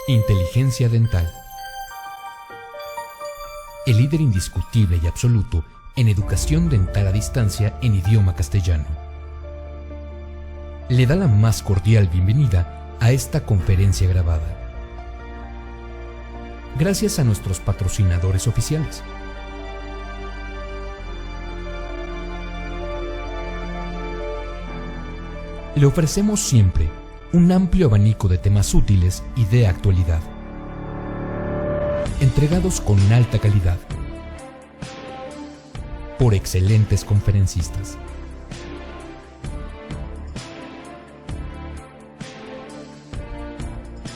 Inteligencia dental. El líder indiscutible y absoluto en educación dental a distancia en idioma castellano. Le da la más cordial bienvenida a esta conferencia grabada. Gracias a nuestros patrocinadores oficiales. Le ofrecemos siempre un amplio abanico de temas útiles y de actualidad, entregados con alta calidad, por excelentes conferencistas.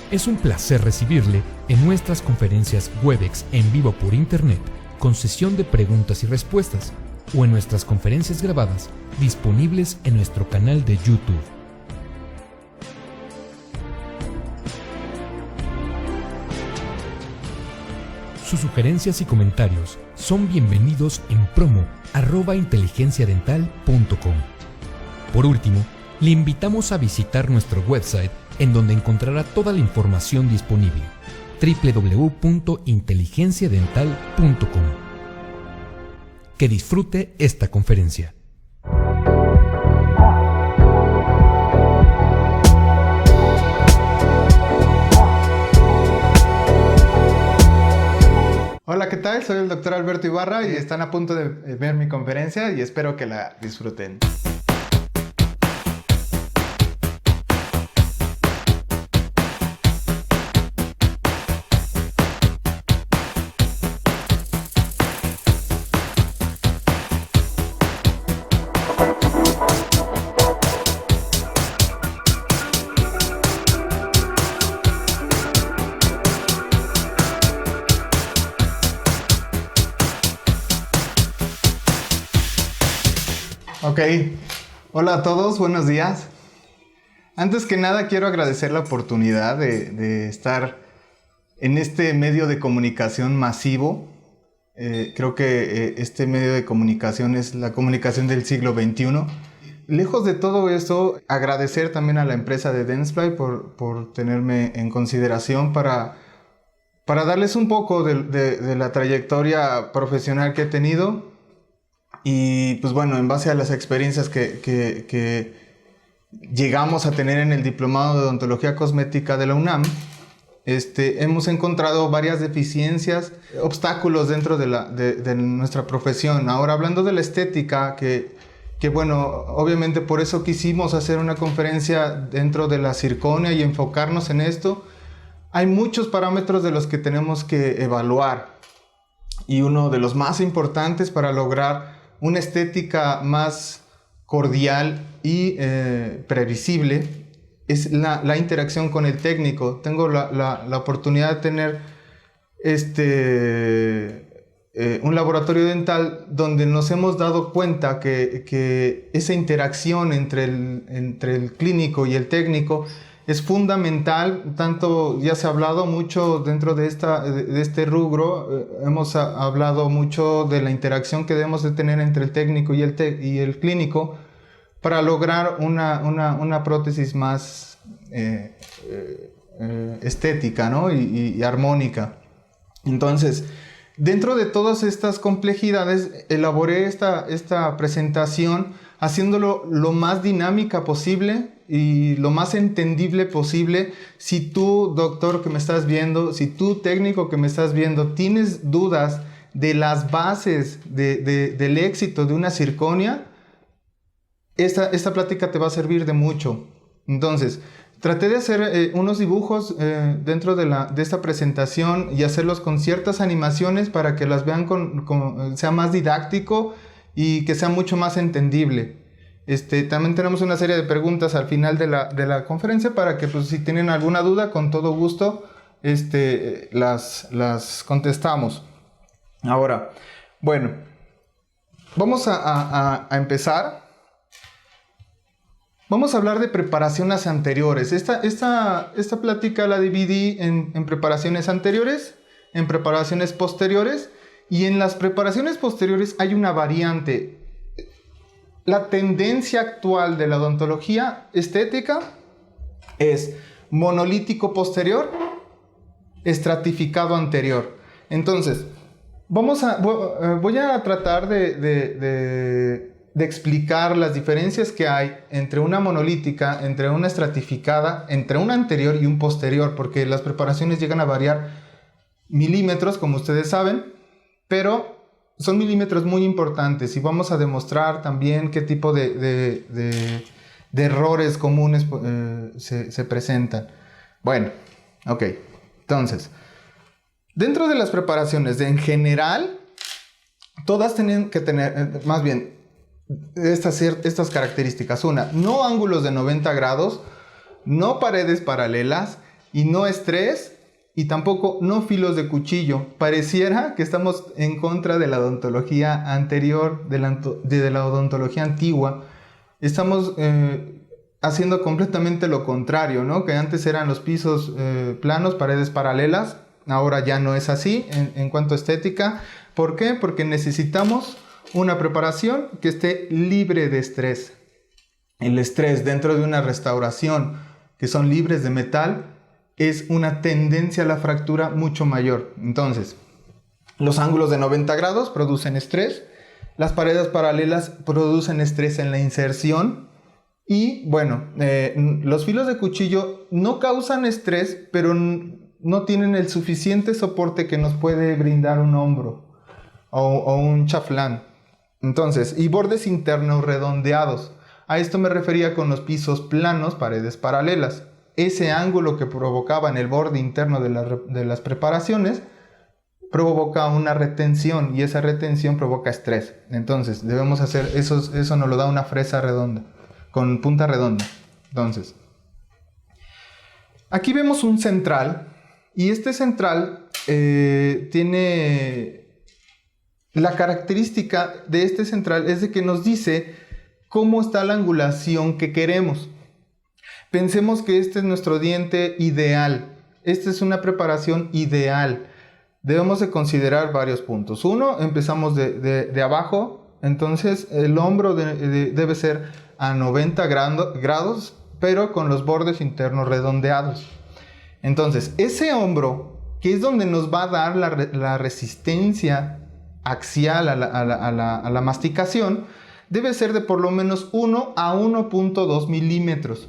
Es un placer recibirle en nuestras conferencias Webex en vivo por Internet, con sesión de preguntas y respuestas, o en nuestras conferencias grabadas disponibles en nuestro canal de YouTube. Sus sugerencias y comentarios son bienvenidos en promo@inteligenciadental.com. Por último, le invitamos a visitar nuestro website, en donde encontrará toda la información disponible: www.inteligenciadental.com. Que disfrute esta conferencia. Hola, ¿qué tal? Soy el Dr. Alberto Ibarra y están a punto de ver mi conferencia y espero que la disfruten. Ok, hola a todos, buenos días. Antes que nada quiero agradecer la oportunidad de estar en este medio de comunicación masivo. Creo que este medio de comunicación es la comunicación del siglo XXI. Lejos de todo esto, agradecer también a la empresa de Dentsply por tenerme en consideración para darles un poco de la trayectoria profesional que he tenido. Y pues bueno, en base a las experiencias que llegamos a tener en el Diplomado de Odontología Cosmética de la UNAM, hemos encontrado varias deficiencias, obstáculos dentro de nuestra profesión. Ahora, hablando de la estética, que bueno, obviamente por eso quisimos hacer una conferencia dentro de la circonia y enfocarnos en esto. Hay muchos parámetros de los que tenemos que evaluar, y uno de los más importantes para lograr una estética más cordial y previsible es la interacción con el técnico. Tengo la oportunidad de tener un laboratorio dental donde nos hemos dado cuenta que esa interacción entre el clínico y el técnico es fundamental. Tanto ya se ha hablado mucho dentro de este rubro, hemos hablado mucho de la interacción que debemos de tener entre el técnico y el clínico para lograr una prótesis más estética, ¿no? y armónica. Entonces, dentro de todas estas complejidades, elaboré esta presentación haciéndolo lo más dinámica posible y lo más entendible posible. Si tú, doctor que me estás viendo, si tú, técnico que me estás viendo, tienes dudas de las bases del éxito de una circonia, esta plática te va a servir de mucho. Entonces, traté de hacer unos dibujos dentro de esta presentación y hacerlos con ciertas animaciones para que las vean sea más didáctico y que sea mucho más entendible. También tenemos una serie de preguntas al final de la conferencia para que, pues, si tienen alguna duda, con todo gusto las contestamos. Ahora, bueno, vamos a empezar. Vamos a hablar de preparaciones anteriores. Esta plática la dividí en preparaciones anteriores, en preparaciones posteriores, y en las preparaciones posteriores hay una variante. La tendencia actual de la odontología estética es monolítico posterior estratificado anterior. Entonces, voy a tratar de explicar las diferencias que hay entre una monolítica, entre una estratificada, entre un anterior y un posterior, porque las preparaciones llegan a variar milímetros, como ustedes saben, pero son milímetros muy importantes y vamos a demostrar también qué tipo de errores comunes se presentan. Bueno, ok, entonces, dentro de las preparaciones en general, todas tienen que tener, más bien, estas características. Una, no ángulos de 90 grados, no paredes paralelas y no estrés y tampoco no filos de cuchillo. Pareciera que estamos en contra de la odontología anterior, de la odontología antigua. Estamos haciendo completamente lo contrario, ¿no? Que antes eran los pisos planos, paredes paralelas. Ahora ya no es así en cuanto a estética. ¿Por qué? Porque necesitamos una preparación que esté libre de estrés. El estrés dentro de una restauración que son libres de metal es una tendencia a la fractura mucho mayor. Entonces, los ángulos de 90 grados producen estrés, las paredes paralelas producen estrés en la inserción y, bueno, los filos de cuchillo no causan estrés, pero no tienen el suficiente soporte que nos puede brindar un hombro o un chaflán. Entonces, y bordes internos redondeados. A esto me refería con los pisos planos, paredes paralelas. Ese ángulo que provocaba en el borde interno de las preparaciones provoca una retención y esa retención provoca estrés. Entonces, debemos hacer eso nos lo da una fresa redonda, con punta redonda. Entonces, aquí vemos un central y este central tiene... La característica de este central es de que nos dice cómo está la angulación que queremos. Pensemos que este es nuestro diente ideal. Esta es una preparación ideal. Debemos de considerar varios puntos. Uno, empezamos de abajo. Entonces el hombro debe ser a 90 grados, pero con los bordes internos redondeados. Entonces ese hombro, que es donde nos va a dar la resistencia axial a la masticación, debe ser de por lo menos 1 a 1.2 milímetros.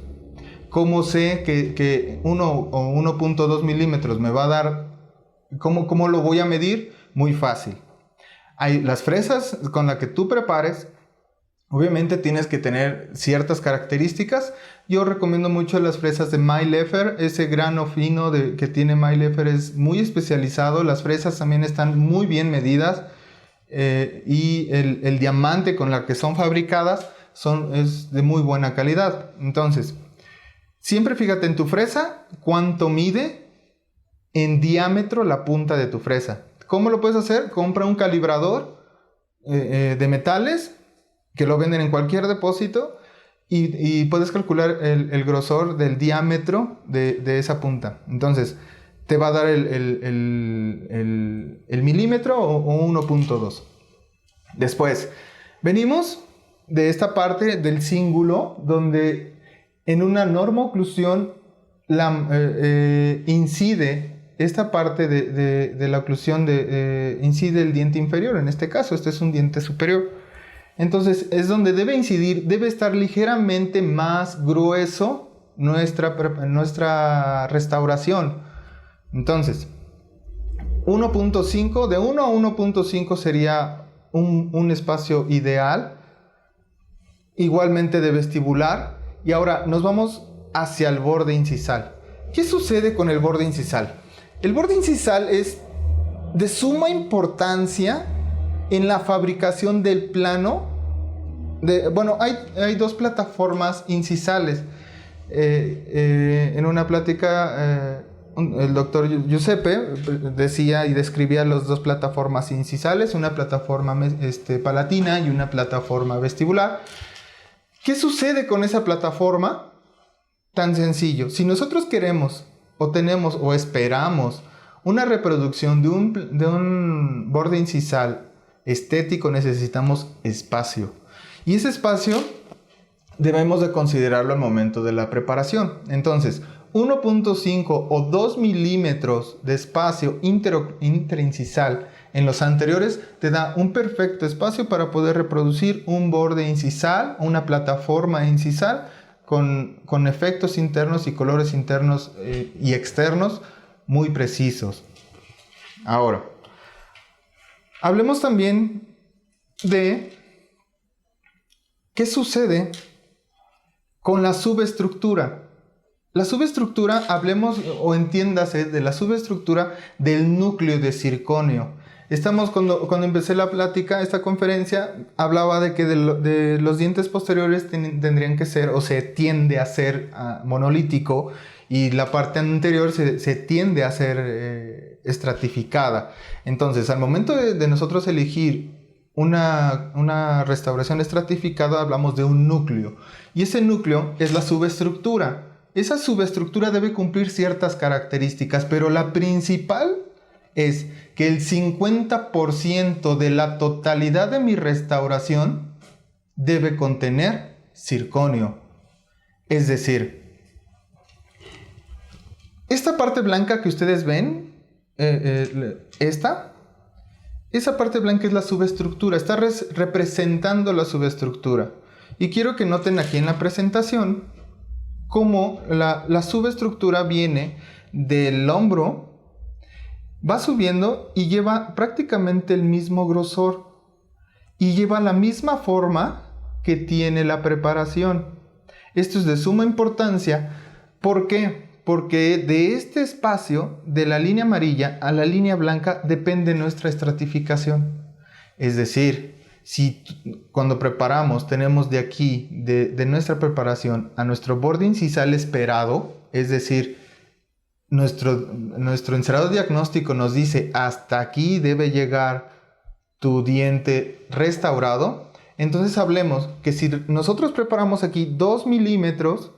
¿Cómo sé que 1 o 1.2 milímetros me va a dar? ¿Cómo lo voy a medir? Muy fácil. Hay las fresas con las que tú prepares, obviamente tienes que tener ciertas características. Yo recomiendo mucho las fresas de Maillefer. Ese grano fino que tiene Maillefer es muy especializado. Las fresas también están muy bien medidas. Y el diamante con la que son fabricadas es de muy buena calidad. Entonces, siempre fíjate en tu fresa cuánto mide en diámetro la punta de tu fresa. ¿Cómo lo puedes hacer? Compra un calibrador de metales que lo venden en cualquier depósito y puedes calcular el grosor del diámetro de esa punta. Entonces, te va a dar el milímetro o 1.2. Después, venimos de esta parte del cíngulo, donde en una normo-oclusión incide esta parte de la oclusión, incide el diente inferior. En este caso, este es un diente superior. Entonces, es donde debe incidir, debe estar ligeramente más grueso nuestra restauración. Entonces, 1.5, de 1 a 1.5 sería un espacio ideal, igualmente de vestibular. Y ahora nos vamos hacia el borde incisal. ¿Qué sucede con el borde incisal? El borde incisal es de suma importancia en la fabricación del plano. Bueno, hay dos plataformas incisales. En una plática... el doctor Giuseppe decía y describía las dos plataformas incisales, una plataforma palatina y una plataforma vestibular. ¿Qué sucede con esa plataforma? Tan sencillo. Si nosotros queremos o tenemos o esperamos una reproducción de un borde incisal estético, necesitamos espacio. Y ese espacio debemos de considerarlo al momento de la preparación. Entonces, 1.5 o 2 milímetros de espacio interincisal en los anteriores te da un perfecto espacio para poder reproducir un borde incisal, una plataforma incisal con efectos internos y colores internos y externos muy precisos. Ahora, hablemos también de qué sucede con la subestructura. La subestructura, hablemos o entiéndase de la subestructura del núcleo de circonio. Cuando empecé la plática, esta conferencia, hablaba de que de los dientes posteriores tendrían que ser, o se tiende a ser monolítico, y la parte anterior se tiende a ser estratificada. Entonces, al momento de nosotros elegir una restauración estratificada, hablamos de un núcleo. Y ese núcleo es la subestructura. Esa subestructura debe cumplir ciertas características, pero la principal es que el 50% de la totalidad de mi restauración debe contener circonio. Es decir, esta parte blanca que ustedes ven, esa parte blanca es la subestructura, está representando la subestructura. Y quiero que noten aquí en la presentación cómo la subestructura viene del hombro, va subiendo y lleva prácticamente el mismo grosor y lleva la misma forma que tiene la preparación. Esto es de suma importancia. ¿Por qué? Porque de este espacio, de la línea amarilla a la línea blanca, depende nuestra estratificación. Es decir, si cuando preparamos tenemos de aquí, de nuestra preparación a nuestro borde incisal esperado, es decir, nuestro encerado diagnóstico nos dice hasta aquí debe llegar tu diente restaurado, entonces hablemos que si nosotros preparamos aquí 2 milímetros,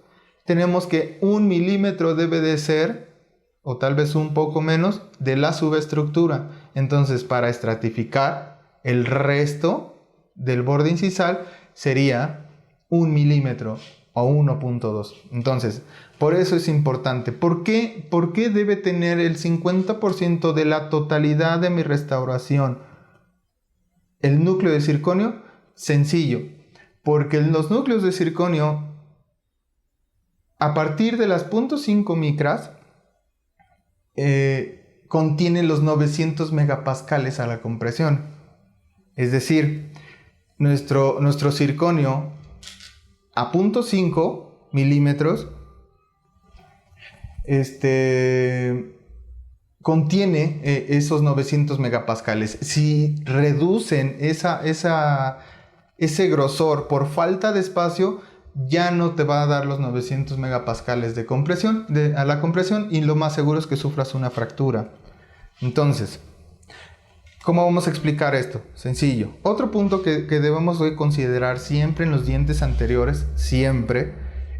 tenemos que 1 milímetro debe de ser, o tal vez un poco menos, de la subestructura. Entonces, para estratificar el resto del borde incisal sería 1 milímetro o 1.2. Entonces, por eso es importante. ¿Por qué debe tener el 50% de la totalidad de mi restauración el núcleo de circonio? Sencillo, porque los núcleos de circonio, a partir de las 0.5 micras, contienen los 900 megapascales a la compresión. Es decir, nuestro circonio a 0.5 milímetros contiene esos 900 megapascales. Si reducen ese grosor por falta de espacio, ya no te va a dar los 900 megapascales de compresión, a la compresión, y lo más seguro es que sufras una fractura. Entonces, ¿cómo vamos a explicar esto? Sencillo. Otro punto que debemos de considerar siempre en los dientes anteriores, siempre,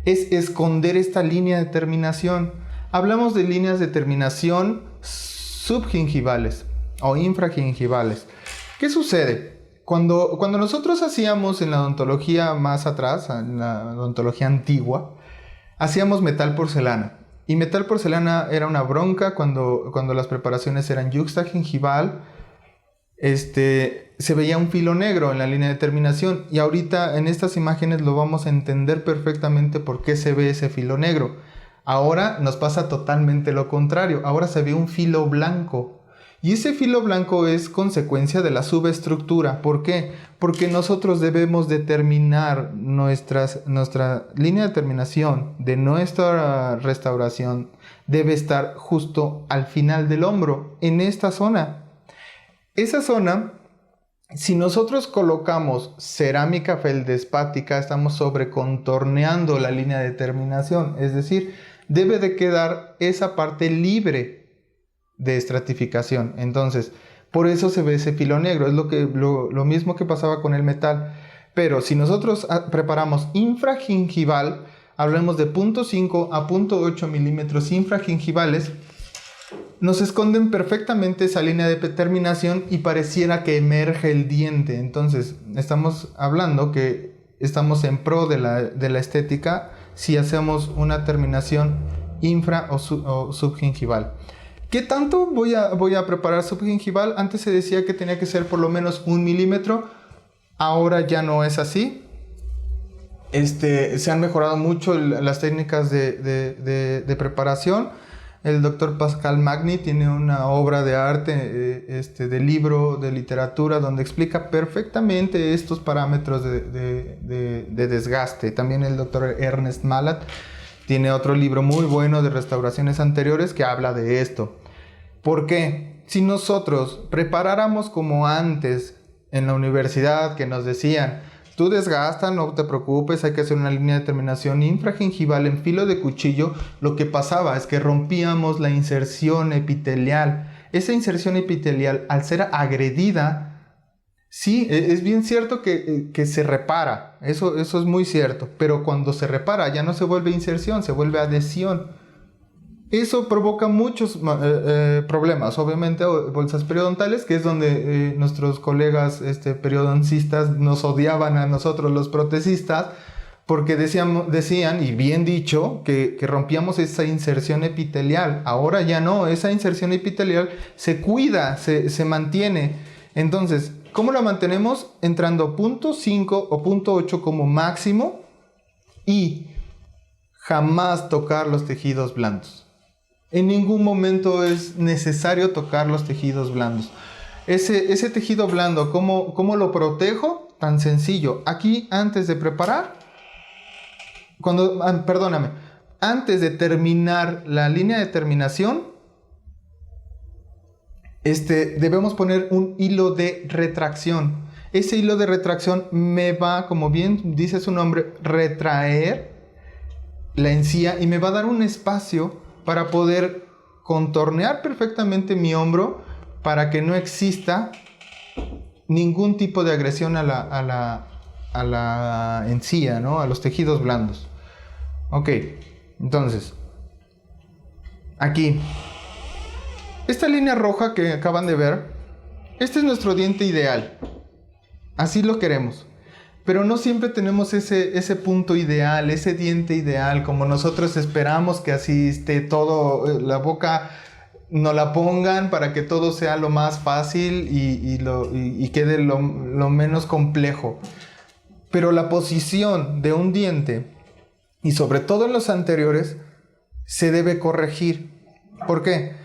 es esconder esta línea de terminación. Hablamos de líneas de terminación subgingivales o infragingivales. ¿Qué sucede? Cuando nosotros hacíamos en la odontología más atrás, en la odontología antigua, hacíamos metal porcelana. Y metal porcelana era una bronca cuando las preparaciones eran yuxtagingival. Se veía un filo negro en la línea de terminación, y ahorita en estas imágenes lo vamos a entender perfectamente por qué se ve ese filo negro. Ahora nos pasa totalmente lo contrario, ahora se ve un filo blanco, y ese filo blanco es consecuencia de la subestructura. ¿Por qué? Porque nosotros debemos determinar nuestra línea de terminación de nuestra restauración debe estar justo al final del hombro, en esta zona. Esa zona, si nosotros colocamos cerámica feldespática, estamos sobrecontorneando la línea de terminación, es decir, debe de quedar esa parte libre de estratificación. Entonces, por eso se ve ese filo negro, es lo mismo que pasaba con el metal. Pero si nosotros preparamos infragingival, hablemos de 0.5 a 0.8 milímetros infragingivales, nos esconden perfectamente esa línea de terminación y pareciera que emerge el diente. Entonces, estamos hablando que estamos en pro de la estética si hacemos una terminación infra o subgingival. ¿Qué tanto voy a preparar subgingival? Antes se decía que tenía que ser por lo menos 1 milímetro. Ahora ya no es así. Se han mejorado mucho las técnicas de preparación. El doctor Pascal Magni tiene una obra de arte, de libro, de literatura, donde explica perfectamente estos parámetros de desgaste. También el doctor Ernest Malat tiene otro libro muy bueno de restauraciones anteriores que habla de esto. ¿Por qué? Si nosotros preparáramos como antes en la universidad, que nos decían, tú desgastas, no te preocupes, hay que hacer una línea de terminación infragingival en filo de cuchillo, lo que pasaba es que rompíamos la inserción epitelial. Esa inserción epitelial, al ser agredida, sí, es bien cierto que se repara, eso es muy cierto, pero cuando se repara ya no se vuelve inserción, se vuelve adhesión. Eso provoca muchos problemas, obviamente bolsas periodontales, que es donde nuestros colegas periodoncistas nos odiaban a nosotros los protesistas, porque decían, y bien dicho, que rompíamos esa inserción epitelial. Ahora ya no, esa inserción epitelial se cuida, se mantiene. Entonces, ¿cómo la mantenemos? Entrando 0.5 o 0.8 como máximo y jamás tocar los tejidos blandos. En ningún momento es necesario tocar los tejidos blandos. Ese tejido blando, ¿cómo lo protejo? Tan sencillo. Aquí, antes de preparar, antes de terminar la línea de terminación, debemos poner un hilo de retracción. Ese hilo de retracción me va, como bien dice su nombre, retraer la encía y me va a dar un espacio para poder contornear perfectamente mi hombro para que no exista ningún tipo de agresión a la encía, ¿no? A los tejidos blandos. Ok, entonces, aquí, esta línea roja que acaban de ver, este es nuestro diente ideal. Así lo queremos. Pero no siempre tenemos ese punto ideal, ese diente ideal, como nosotros esperamos que así esté todo, la boca nos la pongan para que todo sea lo más fácil y quede lo menos complejo. Pero la posición de un diente, y sobre todo en los anteriores, se debe corregir. ¿Por qué?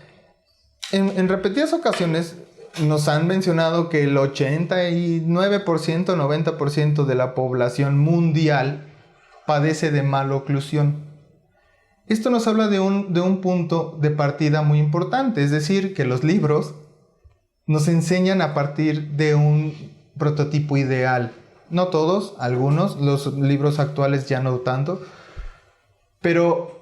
En repetidas ocasiones nos han mencionado que el 89%, 90% de la población mundial padece de maloclusión. Esto nos habla de un punto de partida muy importante, es decir, que los libros nos enseñan a partir de un prototipo ideal. No todos, algunos, los libros actuales ya no tanto, pero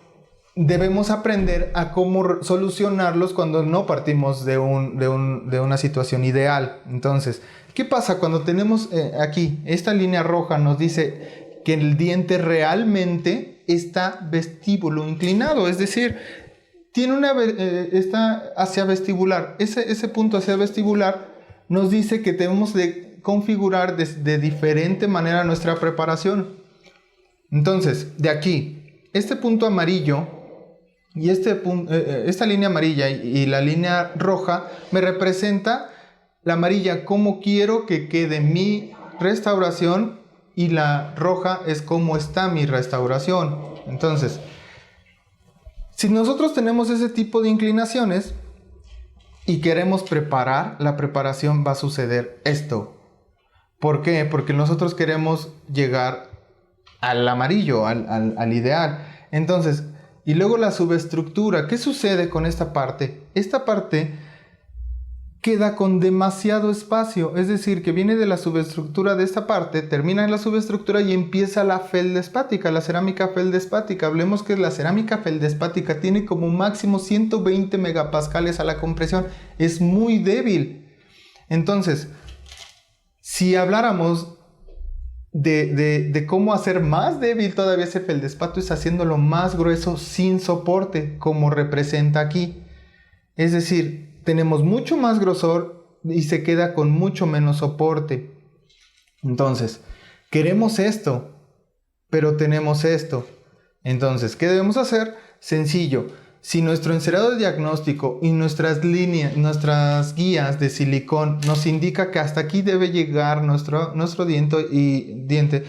debemos aprender a cómo solucionarlos cuando no partimos de una situación ideal. Entonces, ¿qué pasa cuando tenemos aquí, esta línea roja nos dice que el diente realmente está vestíbulo inclinado? Es decir, está hacia vestibular. Ese punto hacia vestibular nos dice que debemos de configurar de diferente manera nuestra preparación. Entonces, de aquí, este punto amarillo y esta línea amarilla y la línea roja me representa la amarilla cómo quiero que quede mi restauración y la roja es cómo está mi restauración. Entonces, si nosotros tenemos ese tipo de inclinaciones y queremos preparar, la preparación va a suceder esto. ¿Por qué? Porque nosotros queremos llegar al amarillo, al ideal. Entonces, y luego la subestructura. ¿Qué sucede con esta parte? Esta parte queda con demasiado espacio. Es decir, que viene de la subestructura de esta parte, termina en la subestructura y empieza la feldespática, la cerámica feldespática. Hablemos que la cerámica feldespática tiene como máximo 120 megapascales a la compresión. Es muy débil. Entonces, si habláramos de cómo hacer más débil todavía ese feldespato, es haciéndolo más grueso sin soporte, como representa aquí. Es decir, tenemos mucho más grosor y se queda con mucho menos soporte. Entonces, queremos esto, pero tenemos esto. Entonces, ¿qué debemos hacer? Sencillo. Si nuestro encerado diagnóstico y nuestras guías de silicón nos indica que hasta aquí debe llegar nuestro diente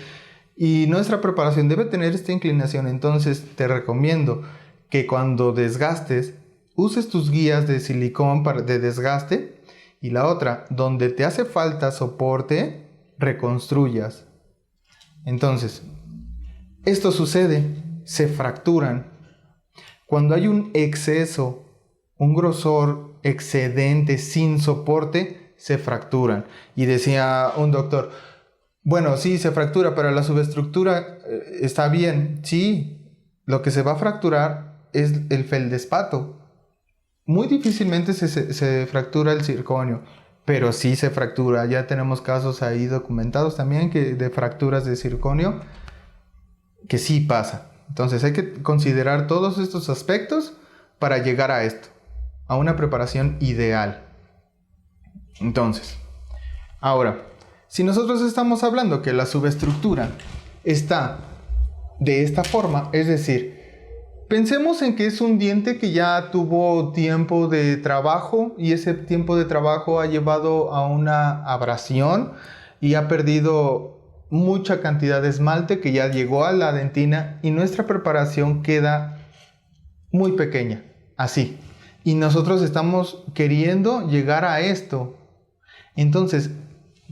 y nuestra preparación debe tener esta inclinación, entonces te recomiendo que cuando desgastes uses tus guías de silicón de desgaste, y la otra, donde te hace falta soporte, reconstruyas. Entonces, esto sucede, se fracturan. Cuando hay un exceso, un grosor excedente sin soporte, se fracturan. Y decía un doctor, bueno, sí, se fractura, pero la subestructura está bien. Sí, lo que se va a fracturar es el feldespato. Muy difícilmente se fractura el circonio, pero sí se fractura. Ya tenemos casos ahí documentados también de fracturas de circonio, que sí pasa. Entonces hay que considerar todos estos aspectos para llegar a esto, a una preparación ideal. Entonces, ahora, si nosotros estamos hablando que la subestructura está de esta forma, es decir, pensemos en que es un diente que ya tuvo tiempo de trabajo y ese tiempo de trabajo ha llevado a una abrasión y ha perdido mucha cantidad de esmalte que ya llegó a la dentina y nuestra preparación queda muy pequeña, así. Y nosotros estamos queriendo llegar a esto. Entonces,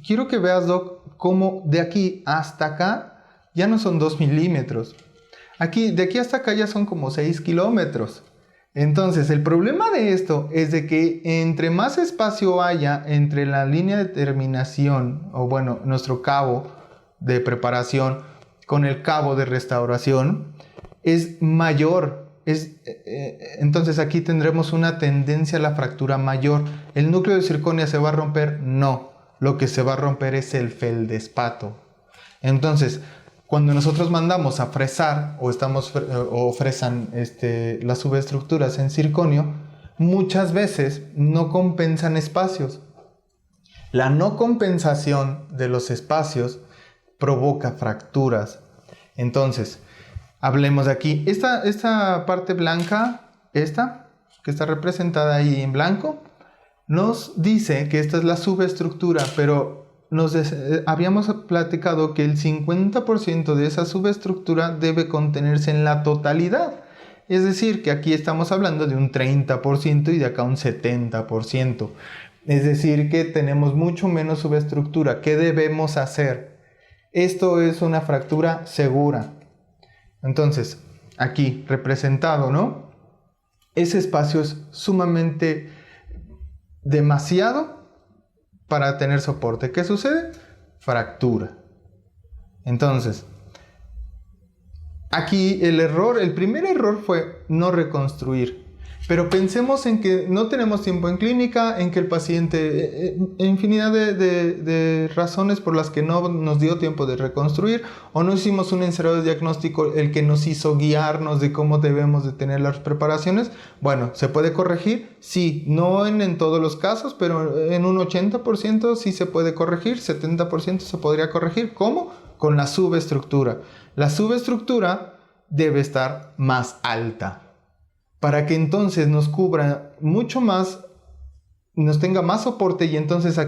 quiero que veas, Doc, cómo de aquí hasta acá ya no son 2 milímetros. De aquí hasta acá ya son como 6 kilómetros. Entonces, el problema de esto es de que entre más espacio haya entre la línea de terminación, o bueno, nuestro cabo de preparación con el cabo de restauración, es mayor. Entonces aquí tendremos una tendencia a la fractura mayor. ¿El núcleo de circonia se va a romper? No. Lo que se va a romper es el feldespato. Entonces, cuando nosotros mandamos a fresar o fresan las subestructuras en circonio, muchas veces no compensan espacios. La no compensación de los espacios provoca fracturas. Entonces, hablemos de aquí. Esta parte blanca, esta que está representada ahí en blanco, nos dice que esta es la subestructura, pero habíamos platicado que el 50% de esa subestructura debe contenerse en la totalidad. Es decir, que aquí estamos hablando de un 30% y de acá un 70%. Es decir, que tenemos mucho menos subestructura. ¿Qué debemos hacer? Esto es una fractura segura. Entonces, aquí representado, ¿no? Ese espacio es sumamente demasiado para tener soporte. ¿Qué sucede? Fractura. Entonces, aquí el primer error fue no reconstruir. Pero pensemos en que no tenemos tiempo en clínica, en que el paciente, infinidad de razones por las que no nos dio tiempo de reconstruir, o no hicimos un encerado diagnóstico el que nos hizo guiarnos de cómo debemos de tener las preparaciones. Bueno, ¿se puede corregir? Sí, no en todos los casos, pero en un 80% sí se puede corregir, 70% se podría corregir. ¿Cómo? Con la subestructura. La subestructura debe estar más alta, para que entonces nos cubra mucho más, nos tenga más soporte. Y entonces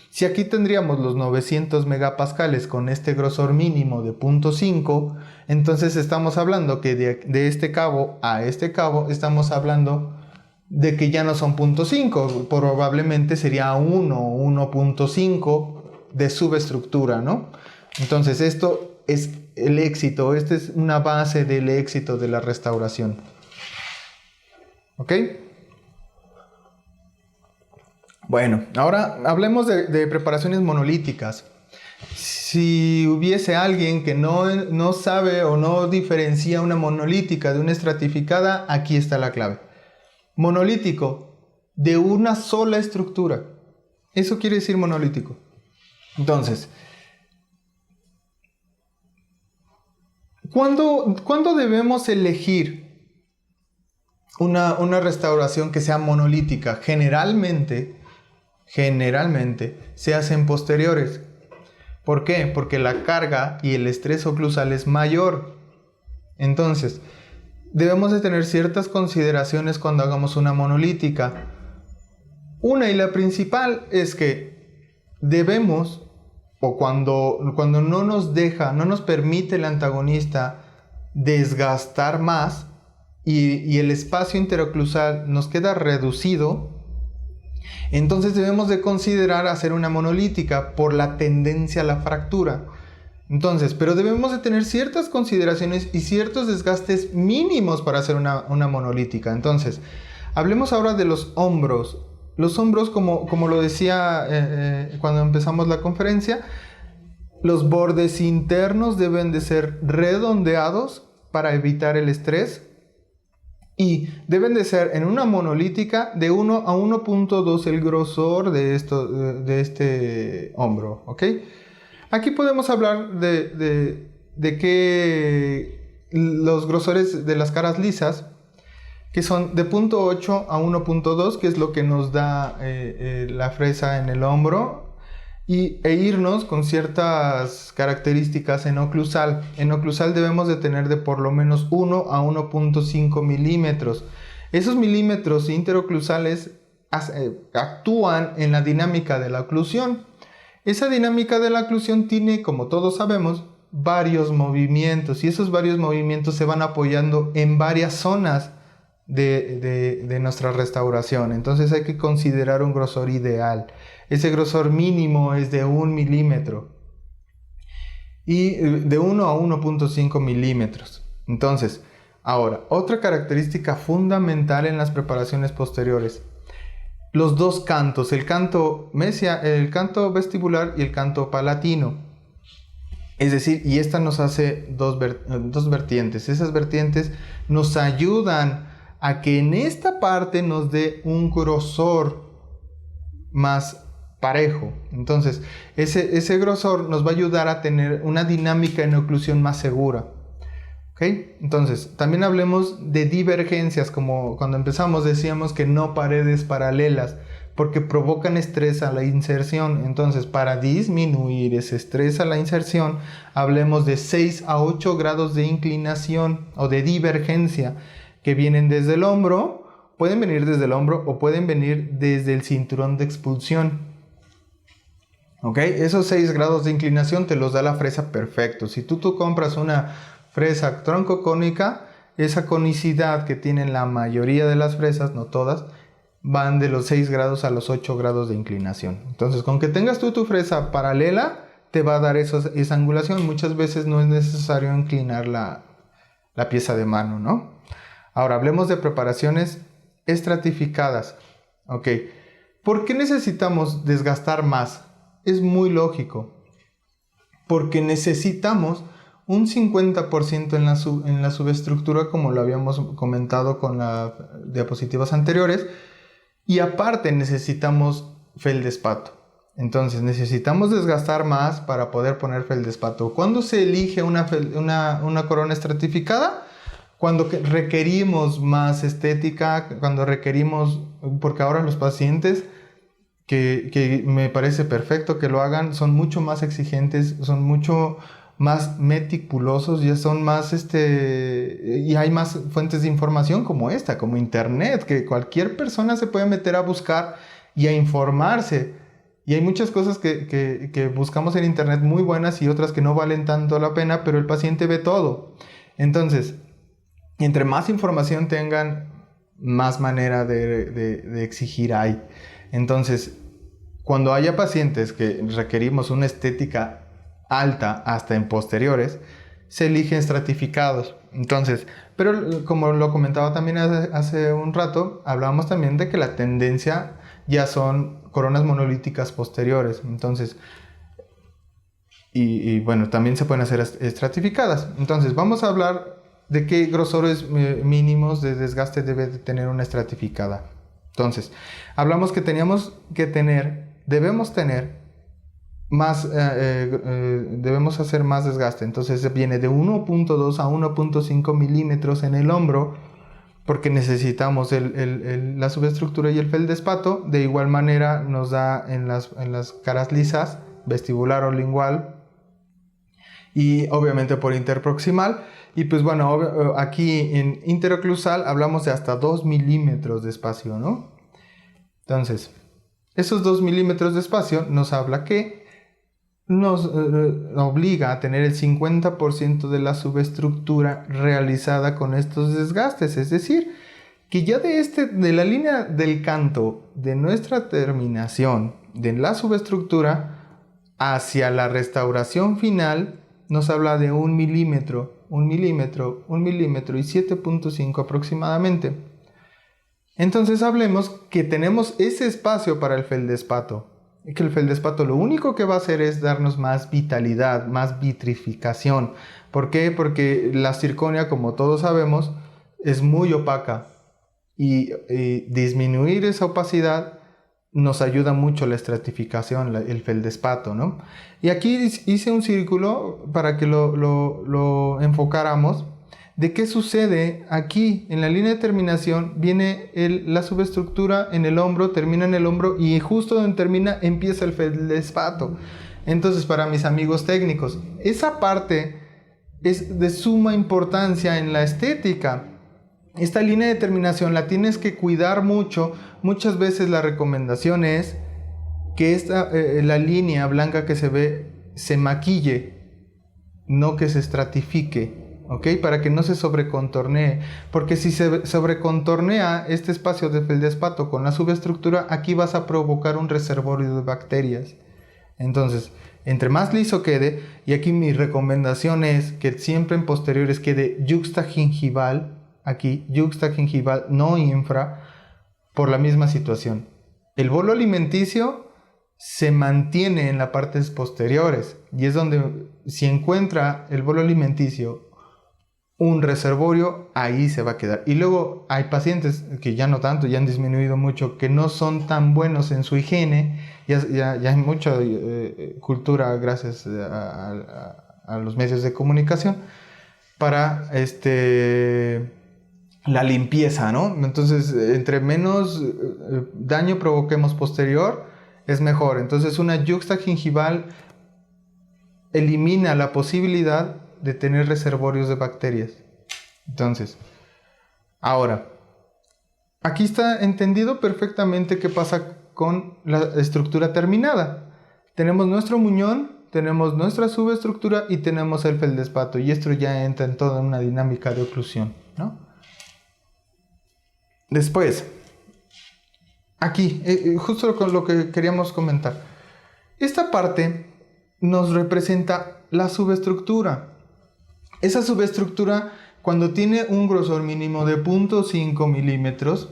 si aquí tendríamos los 900 megapascales con este grosor mínimo de 0.5, entonces estamos hablando que de este cabo a este cabo estamos hablando de que ya no son 0.5, probablemente sería 1.5 de subestructura, ¿no? Entonces esto es el éxito, esta es una base del éxito de la restauración. ¿Ok? Bueno, ahora hablemos de preparaciones monolíticas. Si hubiese alguien que no sabe o no diferencia una monolítica de una estratificada, aquí está la clave. Monolítico, de una sola estructura. Eso quiere decir monolítico. Entonces, ¿cuándo debemos elegir una restauración que sea monolítica? Generalmente se hacen posteriores. ¿Por qué? Porque la carga y el estrés oclusal es mayor. Entonces, debemos de tener ciertas consideraciones cuando hagamos una monolítica. Una y la principal es que debemos, o cuando no nos permite el antagonista desgastar más y el espacio interoclusal nos queda reducido, entonces debemos de considerar hacer una monolítica por la tendencia a la fractura. Entonces, pero debemos de tener ciertas consideraciones y ciertos desgastes mínimos para hacer una monolítica. Entonces, hablemos ahora de los hombros. Los hombros, como lo decía cuando empezamos la conferencia, los bordes internos deben de ser redondeados para evitar el estrés y deben de ser en una monolítica de 1 a 1.2 el grosor de este hombro, ¿ok? Aquí podemos hablar de que los grosores de las caras lisas, que son de 0.8 a 1.2, que es lo que nos da la fresa en el hombro, e irnos con ciertas características en oclusal. En oclusal debemos de tener de por lo menos 1 a 1.5 milímetros. Esos milímetros interoclusales actúan en la dinámica de la oclusión. Esa dinámica de la oclusión tiene, como todos sabemos, varios movimientos, y esos varios movimientos se van apoyando en varias zonas de nuestra restauración. Entonces hay que considerar un grosor ideal. Ese grosor mínimo es de 1 milímetro y de 1 a 1.5 milímetros. Entonces, ahora, otra característica fundamental en las preparaciones posteriores: los dos cantos, el canto vestibular y el canto palatino. Es decir, y esta nos hace dos vertientes. Esas vertientes nos ayudan a que en esta parte nos dé un grosor más parejo. Entonces, ese grosor nos va a ayudar a tener una dinámica en oclusión más segura. ¿Ok? Entonces, también hablemos de divergencias, como cuando empezamos decíamos que no paredes paralelas, porque provocan estrés a la inserción. Entonces, para disminuir ese estrés a la inserción, hablemos de 6 a 8 grados de inclinación o de divergencia, que vienen desde el hombro, pueden venir desde el hombro o pueden venir desde el cinturón de expulsión. ¿Ok? Esos 6 grados de inclinación te los da la fresa perfecto. Si tú compras una fresa tronco cónica, esa conicidad que tienen la mayoría de las fresas, no todas, van de los 6 grados a los 8 grados de inclinación. Entonces, con que tengas tú tu fresa paralela, te va a dar esa angulación. Muchas veces no es necesario inclinar la pieza de mano, ¿no? Ahora, hablemos de preparaciones estratificadas. ¿Ok? ¿Por qué necesitamos desgastar más? Es muy lógico. Porque necesitamos un 50% en la subestructura, como lo habíamos comentado con las diapositivas anteriores. Y aparte necesitamos feldespato. Entonces necesitamos desgastar más para poder poner feldespato. ¿Cuándo se elige una corona estratificada? Cuando requerimos más estética, cuando requerimos, porque ahora los pacientes, que me parece perfecto que lo hagan, son mucho más exigentes, son mucho más meticulosos, ya son más y hay más fuentes de información como esta, como internet, que cualquier persona se puede meter a buscar y a informarse. Y hay muchas cosas que buscamos en internet muy buenas y otras que no valen tanto la pena, pero el paciente ve todo. Entonces, entre más información tengan, más manera de exigir hay. Entonces, cuando haya pacientes que requerimos una estética alta hasta en posteriores, se eligen estratificados. Entonces, pero como lo comentaba también hace un rato, hablábamos también de que la tendencia ya son coronas monolíticas posteriores. Entonces, y bueno, también se pueden hacer estratificadas. Entonces, vamos a hablar de qué grosores mínimos de desgaste debe de tener una estratificada. Entonces, hablamos que debemos tener más, debemos hacer más desgaste. Entonces viene de 1.2 a 1.5 milímetros en el hombro, porque necesitamos la subestructura y el feldespato. De igual manera nos da en las caras lisas, vestibular o lingual. y obviamente por interproximal. Y pues bueno, aquí en interoclusal hablamos de hasta 2 milímetros de espacio, ¿no? Entonces, esos 2 milímetros de espacio nos habla que nos obliga a tener el 50% de la subestructura realizada con estos desgastes. Es decir, que ya de la línea del canto de nuestra terminación de la subestructura hacia la restauración final nos habla de 1 milímetro, 1 milímetro, 1 milímetro y 7.5 aproximadamente. Entonces hablemos que tenemos ese espacio para el feldespato. Y que el feldespato lo único que va a hacer es darnos más vitalidad, más vitrificación. ¿Por qué? Porque la zirconia, como todos sabemos, es muy opaca. Y disminuir esa opacidad nos ayuda mucho la estratificación, el feldespato, ¿no? Y aquí hice un círculo para que lo enfocáramos. ¿De qué sucede aquí? En la línea de terminación viene la subestructura en el hombro, termina en el hombro y justo donde termina empieza el feldespato. Entonces, para mis amigos técnicos, esa parte es de suma importancia en la estética. Esta línea de terminación la tienes que cuidar mucho. Muchas veces la recomendación es que la línea blanca que se ve se maquille, no que se estratifique. ¿Ok? Para que no se sobrecontornee, porque si se sobrecontornea este espacio de feldespato con la subestructura, aquí vas a provocar un reservorio de bacterias. Entonces, entre más liso quede, y aquí mi recomendación es que siempre en posteriores quede yuxtagingival, aquí, yuxtagingival, no infra, por la misma situación. El bolo alimenticio se mantiene en las partes posteriores, y es donde si encuentra el bolo alimenticio un reservorio, ahí se va a quedar. Y luego hay pacientes que ya no tanto, ya han disminuido mucho, que no son tan buenos en su higiene. Ya hay mucha cultura gracias a los medios de comunicación para la limpieza, ¿no? Entonces, entre menos daño provoquemos posterior, es mejor. Entonces, una yuxtagingival elimina la posibilidad de tener reservorios de bacterias. Entonces, ahora, aquí está entendido perfectamente qué pasa con la estructura terminada. Tenemos nuestro muñón, tenemos nuestra subestructura y tenemos el feldespato, y esto ya entra en toda una dinámica de oclusión, ¿no? Después, aquí, justo con lo que queríamos comentar, esta parte nos representa la subestructura. Esa subestructura, cuando tiene un grosor mínimo de 0.5 milímetros,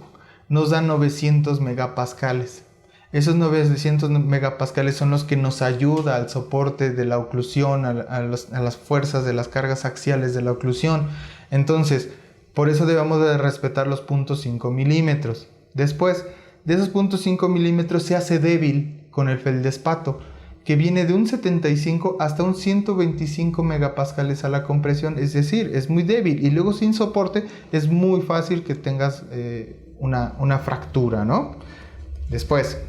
nos da 900 megapascales. Esos 900 megapascales son los que nos ayudan al soporte de la oclusión, a las fuerzas de las cargas axiales de la oclusión. Entonces, por eso debemos de respetar los 0.5 milímetros. Después, de esos 0.5 milímetros se hace débil con el feldespato, que viene de un 75 hasta un 125 megapascales a la compresión, es decir, es muy débil, y luego sin soporte es muy fácil que tengas una fractura, ¿no? Después,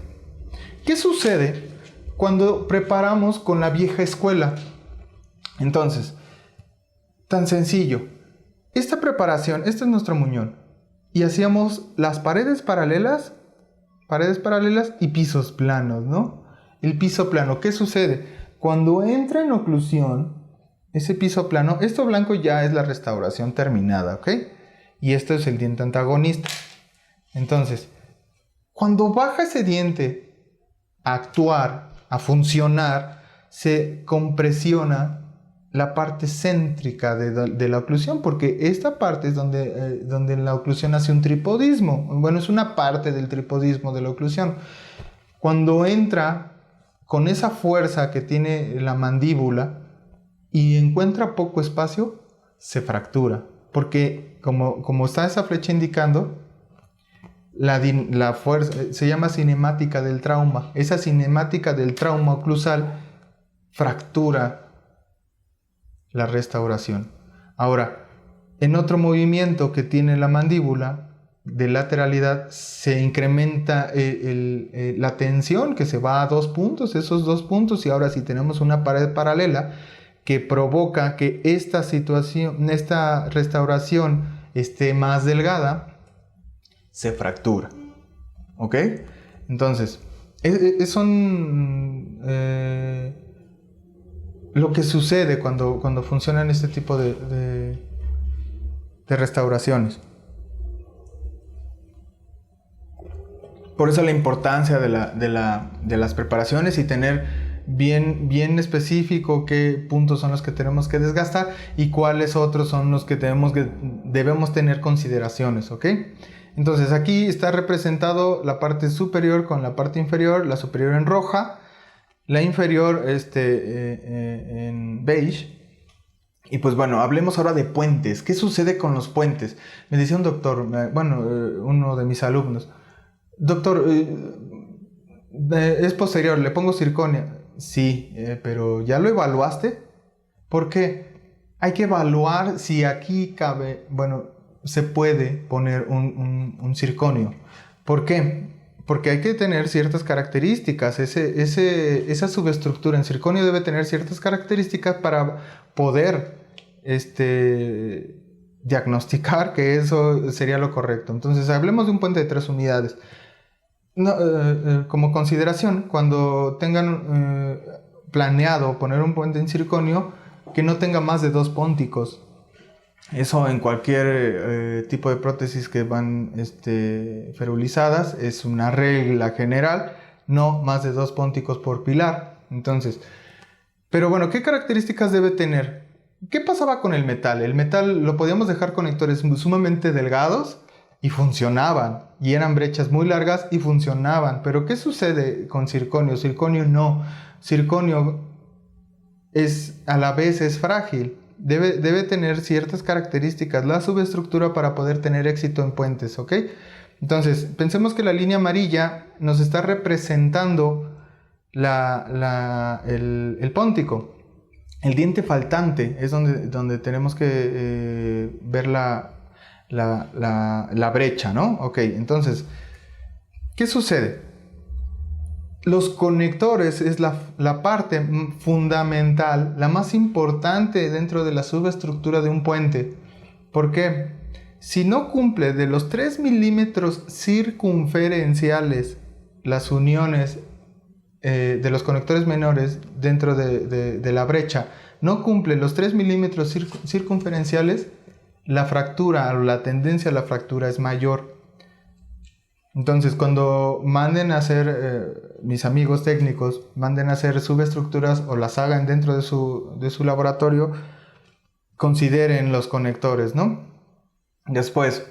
¿qué sucede cuando preparamos con la vieja escuela? Entonces, tan sencillo, esta preparación, este es nuestro muñón, y hacíamos las paredes paralelas y pisos planos, ¿no? El piso plano, ¿qué sucede? Cuando entra en oclusión, ese piso plano, esto blanco ya es la restauración terminada, ¿ok? Y esto es el diente antagonista. Entonces, cuando baja ese diente a actuar, a funcionar, se compresiona la parte céntrica de la oclusión, porque esta parte es donde la oclusión hace un tripodismo. Bueno, es una parte del tripodismo de la oclusión. Cuando entra con esa fuerza que tiene la mandíbula y encuentra poco espacio, se fractura. Porque como está esa flecha indicando, la fuerza se llama cinemática del trauma. Esa cinemática del trauma oclusal fractura la restauración. Ahora, en otro movimiento que tiene la mandíbula de lateralidad, se incrementa la tensión, que se va a 2 puntos, esos 2 puntos, y ahora si tenemos una pared paralela, que provoca que esta restauración esté más delgada, se fractura. ¿Ok? Entonces, son lo que sucede cuando funcionan este tipo de restauraciones. Por eso la importancia de las preparaciones y tener bien específico qué puntos son los que tenemos que desgastar y cuáles otros son los que debemos tener consideraciones, ¿ok? Entonces aquí está representado la parte superior con la parte inferior, la superior en roja, la inferior en beige. Y pues bueno, hablemos ahora de puentes. ¿Qué sucede con los puentes? Me decía un doctor, uno de mis alumnos, doctor, es posterior, le pongo circonia. Sí, pero ¿ya lo evaluaste? ¿Por qué? Hay que evaluar si aquí cabe, se puede poner un circonio. ¿Por qué? Porque hay que tener ciertas características. Esa subestructura en circonio debe tener ciertas características para poder diagnosticar que eso sería lo correcto. Entonces, hablemos de un puente de 3 unidades. Como consideración, cuando tengan planeado poner un puente en circonio, que no tenga más de 2 pónticos. Eso en cualquier tipo de prótesis que van ferulizadas es una regla general, no más de 2 pónticos por pilar. Entonces, pero bueno, ¿qué características debe tener? ¿Qué pasaba con el metal? El metal lo podíamos dejar conectores sumamente delgados y funcionaban, y eran brechas muy largas y funcionaban. Pero ¿qué sucede con circonio? Circonio no. Circonio a la vez es frágil. Debe tener ciertas características la subestructura para poder tener éxito en puentes, ¿ok? Entonces, pensemos que la línea amarilla nos está representando el póntico. El diente faltante es donde tenemos que ver la brecha, ¿no? Ok, entonces, ¿qué sucede? Los conectores es la parte fundamental, la más importante dentro de la subestructura de un puente. ¿Por qué? Si no cumple de los 3 milímetros circunferenciales las uniones de los conectores menores dentro de la brecha, no cumple los 3 milímetros circunferenciales, la fractura o la tendencia a la fractura es mayor. Entonces, cuando manden a hacer, mis amigos técnicos, manden a hacer subestructuras o las hagan dentro de su laboratorio, consideren los conectores, ¿no? Después,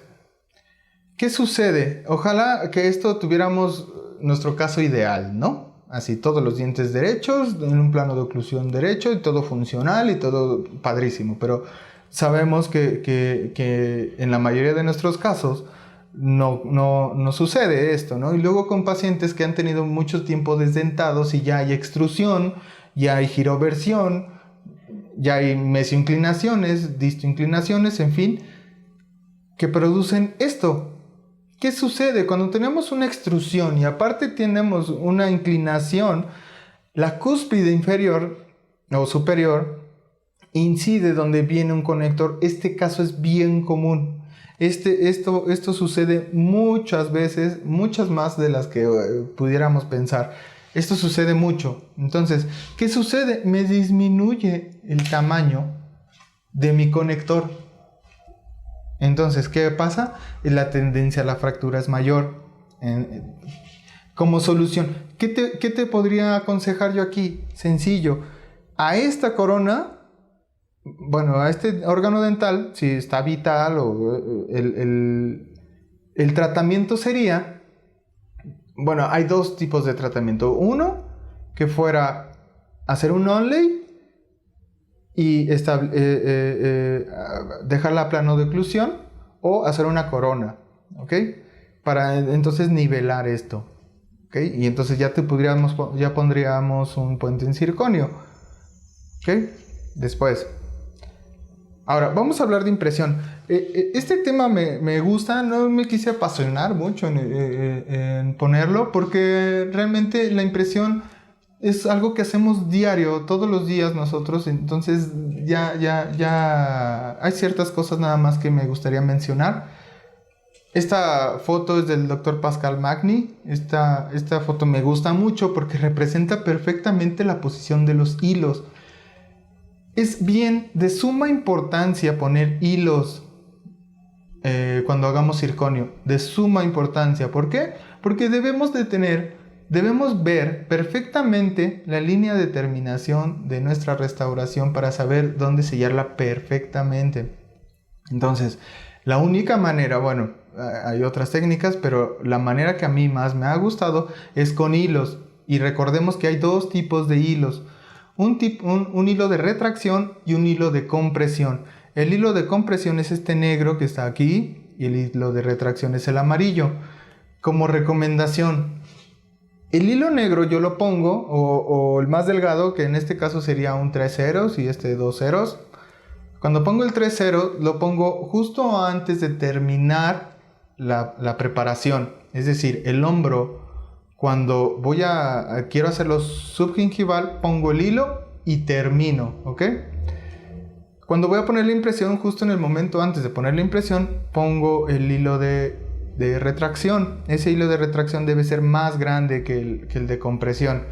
¿qué sucede? Ojalá que esto tuviéramos nuestro caso ideal, ¿no? Así, todos los dientes derechos, en un plano de oclusión derecho y todo funcional y todo padrísimo. Pero sabemos que en la mayoría de nuestros casos no sucede esto, ¿no? Y luego con pacientes que han tenido mucho tiempo desdentados y ya hay extrusión, ya hay giroversión, ya hay mesioinclinaciones, distoinclinaciones, en fin, que producen esto. ¿Qué sucede? Cuando tenemos una extrusión y aparte tenemos una inclinación, la cúspide inferior o superior incide donde viene un conector. Este caso es bien común. Esto sucede muchas veces, muchas más de las que pudiéramos pensar. Esto sucede mucho. Entonces, ¿qué sucede? Me disminuye el tamaño de mi conector. Entonces, ¿qué pasa? La tendencia a la fractura es mayor. Como solución, ¿qué te podría aconsejar yo aquí? Sencillo. A esta corona, a este órgano dental, si está vital o el tratamiento sería, hay 2 tipos de tratamiento. Uno, que fuera hacer un onlay y dejarla plano de oclusión, o hacer una corona, ¿ok? Para entonces nivelar esto, ¿ok? Y entonces ya pondríamos un puente en circonio, ¿ok? Después. Ahora, vamos a hablar de impresión. Este tema me gusta, no me quise apasionar mucho en ponerlo, porque realmente la impresión es algo que hacemos diario, todos los días nosotros, entonces ya hay ciertas cosas nada más que me gustaría mencionar. Esta foto es del Dr. Pascal Magni. Esta foto me gusta mucho porque representa perfectamente la posición de los hilos. Es bien de suma importancia poner hilos cuando hagamos circonio. De suma importancia. ¿Por qué? Porque debemos ver perfectamente la línea de terminación de nuestra restauración para saber dónde sellarla perfectamente. Entonces, la única manera, bueno, hay otras técnicas, pero la manera que a mí más me ha gustado es con hilos. Y recordemos que hay dos tipos de hilos. Un hilo de retracción y un hilo de compresión. El hilo de compresión es este negro que está aquí y el hilo de retracción es el amarillo. Como recomendación, el hilo negro yo lo pongo, o el más delgado, que en este caso sería un 3 ceros y este 2 ceros. Cuando pongo el 3 ceros, lo pongo justo antes de terminar la preparación. Es decir, el hombro, cuando quiero hacerlo subgingival, pongo el hilo y termino, ¿ok? Cuando voy a poner la impresión, justo en el momento antes de poner la impresión, pongo el hilo de retracción. Ese hilo de retracción debe ser más grande que el de compresión.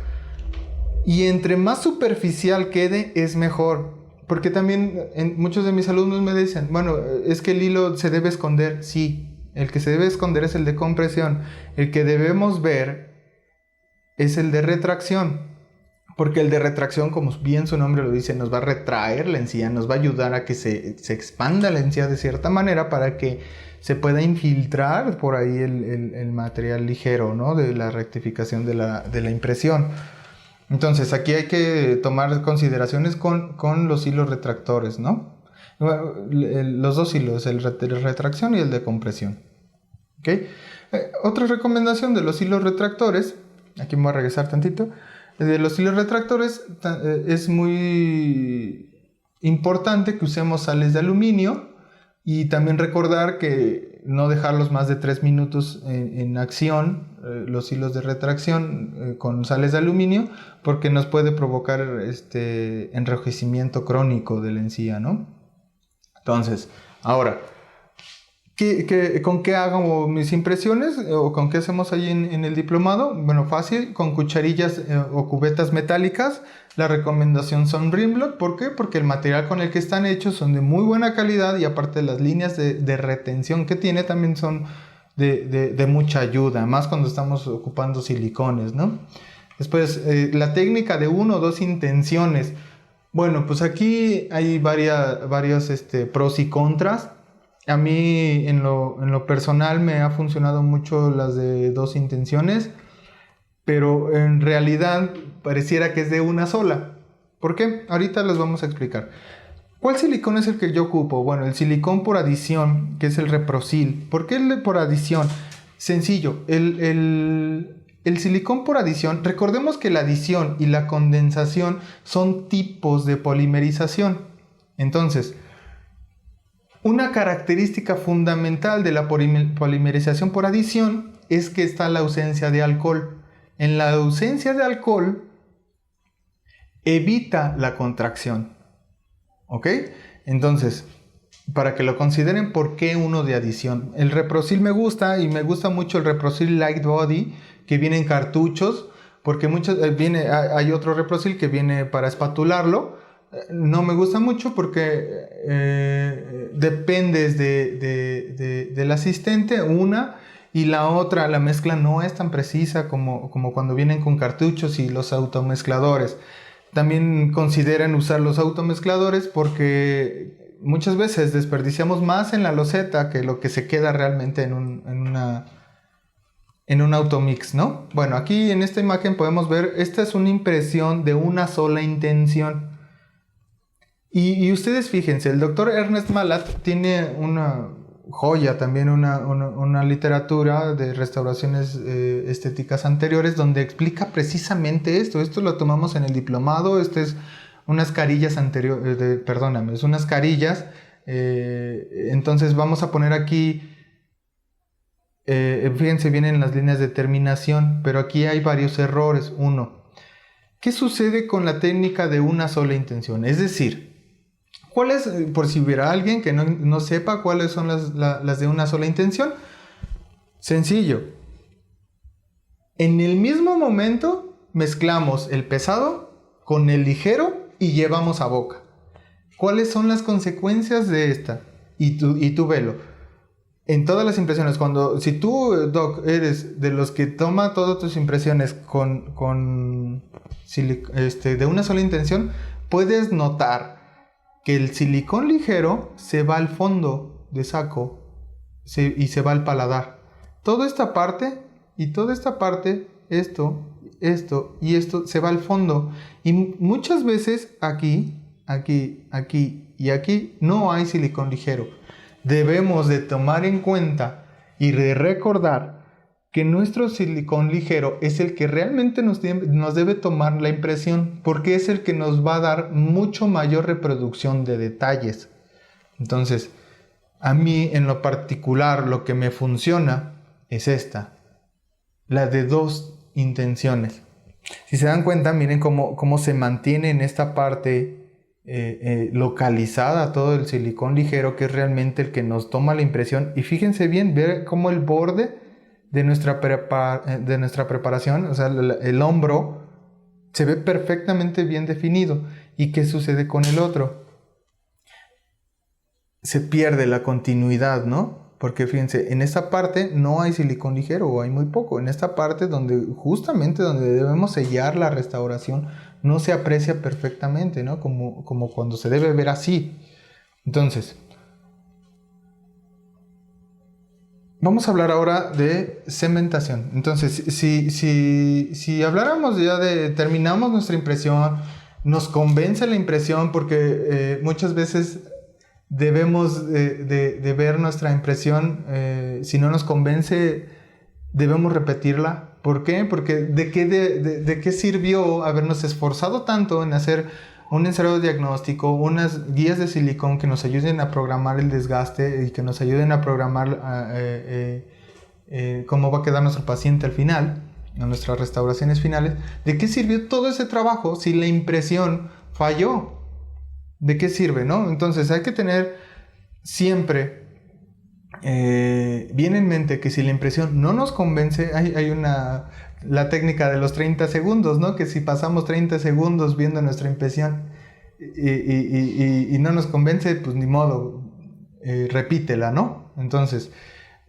Y entre más superficial quede, es mejor. Porque también muchos de mis alumnos me dicen, bueno, es que el hilo se debe esconder. Sí, el que se debe esconder es el de compresión. El que debemos ver es el de retracción. Porque el de retracción, como bien su nombre lo dice, nos va a retraer la encía, nos va a ayudar a que se expanda la encía de cierta manera para que se pueda infiltrar por ahí el material ligero, ¿no? De la rectificación de la impresión. Entonces, aquí hay que tomar consideraciones con los hilos retractores, ¿no? Los dos hilos, el de retracción y el de compresión. ¿Okay? Otra recomendación de los hilos retractores, aquí me voy a regresar tantito, de los hilos retractores es muy importante que usemos sales de aluminio y también recordar que no dejarlos más de 3 minutos en acción, los hilos de retracción con sales de aluminio, porque nos puede provocar enrojecimiento crónico de la encía, ¿no? Entonces, ahora, ¿con qué hago mis impresiones o con qué hacemos ahí en el diplomado? Bueno, fácil, con cucharillas o cubetas metálicas. La recomendación son Rimlock. ¿Por qué? Porque el material con el que están hechos son de muy buena calidad y aparte las líneas de retención que tiene también son de mucha ayuda, más cuando estamos ocupando silicones, ¿no? Después, la técnica de 1 o 2 intenciones. Bueno, pues aquí hay varios pros y contras. A mí en lo personal me ha funcionado mucho las de 2 intenciones, pero en realidad pareciera que es de una sola. ¿Por qué? Ahorita les vamos a explicar. ¿Cuál silicón es el que yo ocupo? Bueno, el silicón por adición, que es el Reprosil. ¿Por qué el por adición? Sencillo, el silicón por adición, recordemos que la adición y la condensación son tipos de polimerización. Entonces, una característica fundamental de la polimerización por adición es que está la ausencia de alcohol. En la ausencia de alcohol, evita la contracción. ¿Ok? Entonces, para que lo consideren, ¿por qué uno de adición? El Reprosil me gusta y me gusta mucho el Reprosil Light Body, que viene en cartuchos, porque hay otro Reprosil que viene para espatularlo. No me gusta mucho porque dependes del asistente, una, y la otra, la mezcla no es tan precisa como cuando vienen con cartuchos y los automezcladores. También consideren usar los automezcladores porque muchas veces desperdiciamos más en la loseta que lo que se queda realmente en un automix, ¿no? Bueno, aquí en esta imagen podemos ver, esta es una impresión de una sola intención. Y ustedes fíjense, el doctor Ernest Malat tiene una joya, también una literatura de restauraciones estéticas anteriores donde explica precisamente esto. Esto lo tomamos en el diplomado. Es unas carillas es unas carillas. Entonces vamos a poner aquí, fíjense, vienen las líneas de terminación, pero aquí hay varios errores. Uno, ¿qué sucede con la técnica de una sola intención? Es decir, ¿cuáles, por si hubiera alguien que no sepa cuáles son las de una sola intención? Sencillo. En el mismo momento mezclamos el pesado con el ligero y llevamos a boca. ¿Cuáles son las consecuencias de esta? Y tú velo. En todas las impresiones, si tú, Doc, eres de los que toma todas tus impresiones de una sola intención, puedes notar que el silicón ligero se va al fondo de saco y se va al paladar. Toda esta parte y toda esta parte, esto y esto, se va al fondo. Y muchas veces aquí y aquí no hay silicón ligero. Debemos de tomar en cuenta y de recordar que nuestro silicón ligero es el que realmente nos debe tomar la impresión, porque es el que nos va a dar mucho mayor reproducción de detalles. Entonces, a mí en lo particular lo que me funciona es esta, la de 2 intenciones. Si se dan cuenta, miren cómo se mantiene en esta parte localizada todo el silicón ligero, que es realmente el que nos toma la impresión. Y fíjense bien, ver cómo el borde de nuestra preparación, o sea, el hombro, se ve perfectamente bien definido. ¿Y qué sucede con el otro? Se pierde la continuidad, ¿no? Porque fíjense, en esta parte no hay silicón ligero o hay muy poco. En esta parte justamente donde debemos sellar la restauración, no se aprecia perfectamente, ¿no? Como cuando se debe ver así. Entonces, vamos a hablar ahora de cementación. Entonces, si habláramos ya terminamos nuestra impresión, nos convence la impresión, porque muchas veces debemos de ver nuestra impresión, si no nos convence, debemos repetirla. ¿Por qué? Porque ¿de qué sirvió habernos esforzado tanto en hacer un encerado diagnóstico, unas guías de silicón que nos ayuden a programar el desgaste y que nos ayuden a programar cómo va a quedar nuestro paciente al final, en nuestras restauraciones finales? ¿De qué sirvió todo ese trabajo si la impresión falló? ¿De qué sirve, no? Entonces hay que tener siempre bien en mente que si la impresión no nos convence, hay la técnica de los 30 segundos, ¿no? Que si pasamos 30 segundos viendo nuestra impresión y no nos convence, pues ni modo, repítela, ¿no? Entonces,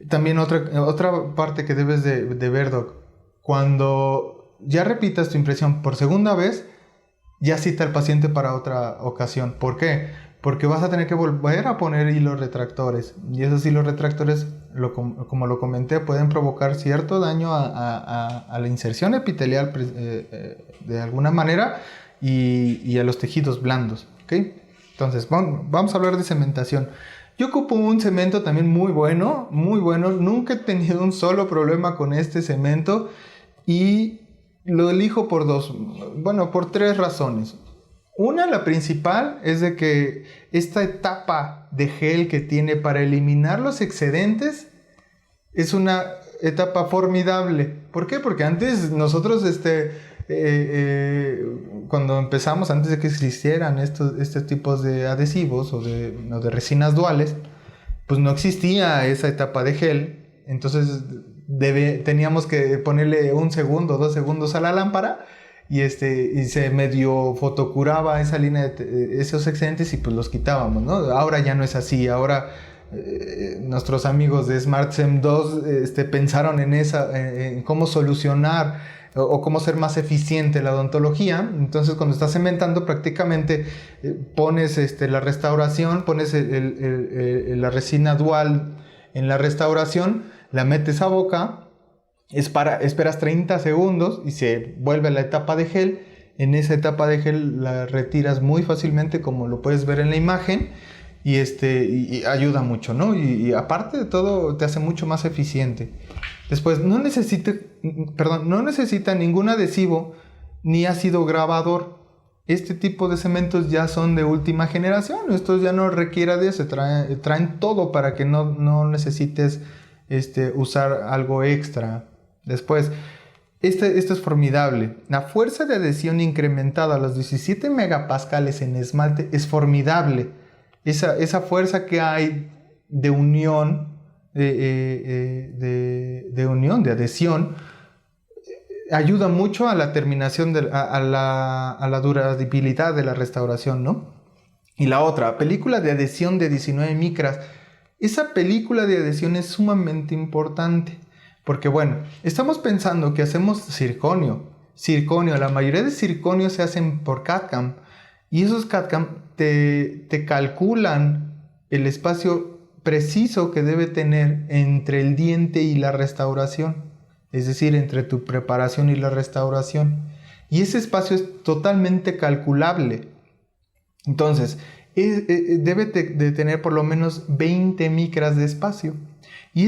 también otra parte que debes de ver, Doc, cuando ya repitas tu impresión por segunda vez, ya cita al paciente para otra ocasión. ¿Por qué? Porque vas a tener que volver a poner hilos retractores. Y esos hilos retractores, como lo comenté, pueden provocar cierto daño a la inserción epitelial de alguna manera y a los tejidos blandos. ¿Okay? Entonces, vamos a hablar de cementación. Yo ocupo un cemento también muy bueno, muy bueno. Nunca he tenido un solo problema con este cemento y lo elijo por por 3 razones. Una, la principal, es de que esta etapa de gel que tiene para eliminar los excedentes es una etapa formidable. ¿Por qué? Porque antes nosotros, cuando empezamos, antes de que existieran estos tipos de adhesivos o de resinas duales, pues no existía esa etapa de gel. Entonces teníamos que ponerle 1 segundo, 2 segundos a la lámpara y se medio fotocuraba esa línea de esos excedentes y pues los quitábamos, ¿no? Ahora ya no es así. Ahora nuestros amigos de SmartSem 2 pensaron en cómo solucionar o cómo ser más eficiente la odontología. Entonces, cuando estás cementando, prácticamente pones la restauración, pones la resina dual en la restauración, la metes a boca, esperas 30 segundos y se vuelve la etapa de gel. En esa etapa de gel la retiras muy fácilmente, como lo puedes ver en la imagen, y ayuda mucho, ¿no? Y aparte de todo, te hace mucho más eficiente. Después, no necesita ningún adhesivo ni ácido grabador. Este tipo de cementos ya son de última generación. Estos ya no requieren de eso. Traen todo para que no necesites usar algo extra. Después, esto es formidable. La fuerza de adhesión incrementada a los 17 megapascales en esmalte es formidable. Esa fuerza que hay de unión, de unión, de adhesión, ayuda mucho a la terminación, a la durabilidad de la restauración, ¿no? Y la otra, película de adhesión de 19 micras. Esa película de adhesión es sumamente importante. Porque bueno, estamos pensando que hacemos circonio. La mayoría de circonios se hacen por CAD/CAM. Y esos CAD/CAM te calculan el espacio preciso que debe tener entre el diente y la restauración. Es decir, entre tu preparación y la restauración. Y ese espacio es totalmente calculable. Entonces, debe de tener por lo menos 20 micras de espacio. Y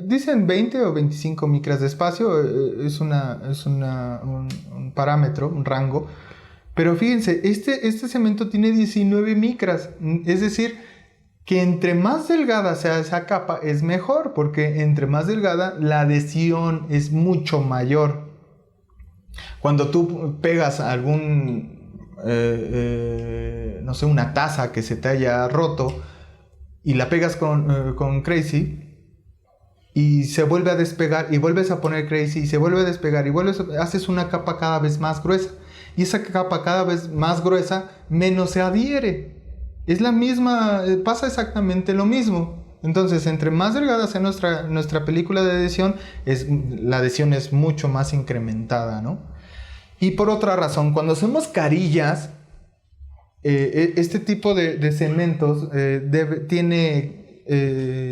dicen 20 o 25 micras de espacio, es un parámetro, un rango. Pero fíjense, este cemento tiene 19 micras, es decir, que entre más delgada sea esa capa es mejor, porque entre más delgada la adhesión es mucho mayor. Cuando tú pegas no sé, una taza que se te haya roto, y la pegas con Crazy y se vuelve a despegar y vuelves a poner Crazy y se vuelve a despegar y haces una capa cada vez más gruesa, y esa capa cada vez más gruesa menos se adhiere. Es la misma, pasa exactamente lo mismo. Entonces, entre más delgada sea nuestra película de adhesión, la adhesión es mucho más incrementada, ¿no? Y por otra razón, cuando hacemos carillas, este tipo de cementos tiene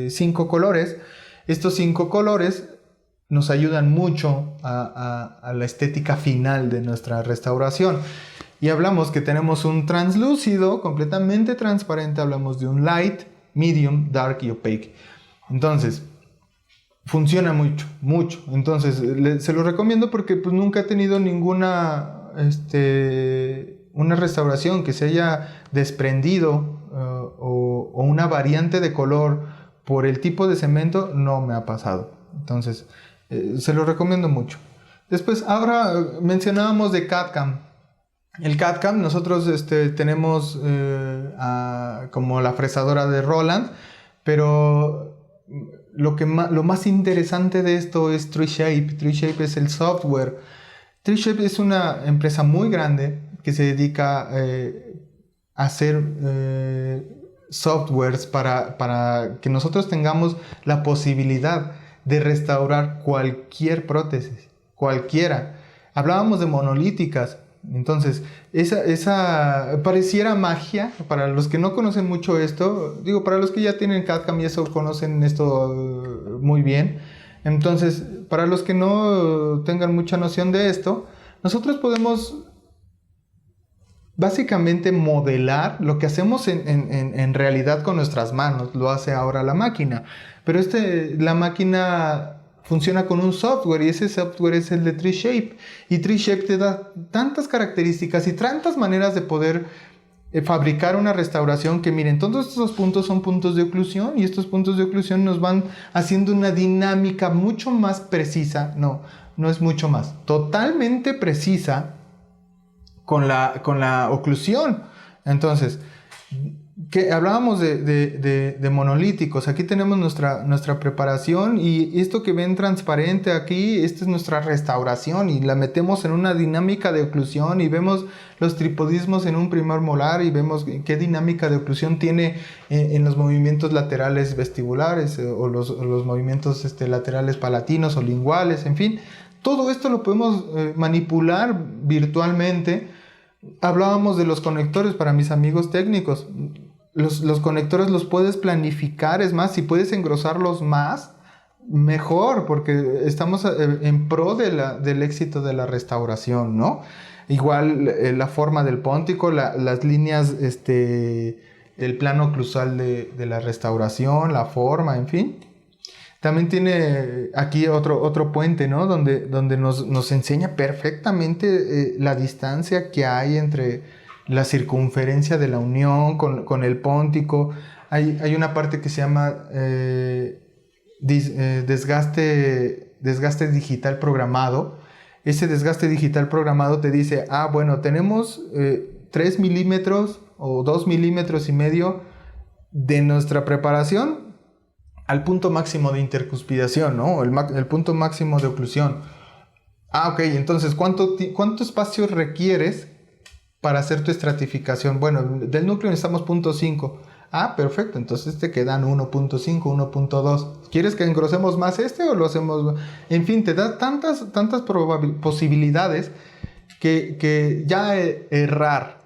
5 colores. Estos 5 colores nos ayudan mucho a la estética final de nuestra restauración. Y hablamos que tenemos un translúcido completamente transparente, hablamos de un light, medium, dark y opaque. Entonces, funciona mucho. Entonces, se lo recomiendo porque pues, nunca he tenido ninguna una restauración que se haya desprendido o una variante de color por el tipo de cemento, no me ha pasado. Entonces, se lo recomiendo mucho. Después, ahora mencionábamos de CAD/CAM. El CAD/CAM, nosotros tenemos como la fresadora de Roland, pero lo más interesante de esto es Treeshape. Treeshape es el software. Treeshape es una empresa muy grande que se dedica a hacer softwares para que nosotros tengamos la posibilidad de restaurar cualquier prótesis, cualquiera. Hablábamos de monolíticas. Entonces, esa pareciera magia. Para los que no conocen mucho esto, para los que ya tienen CAD/CAM y eso, conocen esto muy bien. Entonces, para los que no tengan mucha noción de esto, nosotros podemos básicamente modelar lo que hacemos en realidad con nuestras manos. Lo hace ahora la máquina. Pero la máquina funciona con un software, y ese software es el de Treeshape. Y Treeshape te da tantas características y tantas maneras de poder fabricar una restauración que, miren, todos estos puntos son puntos de oclusión, y estos puntos de oclusión nos van haciendo una dinámica mucho más precisa. No es mucho más, totalmente precisa con la oclusión. Entonces, hablábamos de monolíticos. Aquí tenemos nuestra preparación, y esto que ven transparente aquí, esta es nuestra restauración, y la metemos en una dinámica de oclusión, y vemos los tripodismos en un primer molar, y vemos qué dinámica de oclusión tiene en los movimientos laterales vestibulares, o los movimientos laterales palatinos o linguales, en fin. Todo esto lo podemos manipular virtualmente. Hablábamos de los conectores para mis amigos técnicos. Los conectores los puedes planificar, es más, si puedes engrosarlos más, mejor, porque estamos en pro del éxito de la restauración, ¿no? Igual la forma del póntico, las líneas, el plano oclusal de la restauración, la forma, en fin. También tiene aquí otro puente, ¿no? Donde nos enseña perfectamente la distancia que hay entre la circunferencia de la unión con el póntico. Hay una parte que se llama desgaste desgaste digital programado. Ese desgaste digital programado te dice, bueno, tenemos 3 milímetros o 2 milímetros y medio de nuestra preparación al punto máximo de intercuspidación, ¿no? El punto máximo de oclusión. Ok, entonces, ¿cuánto espacio requieres para hacer tu estratificación? Bueno, del núcleo necesitamos 0.5. Perfecto, entonces te quedan 1.5, 1.2. ¿Quieres que engrosemos más o lo hacemos? En fin, te da tantas posibilidades que ya errar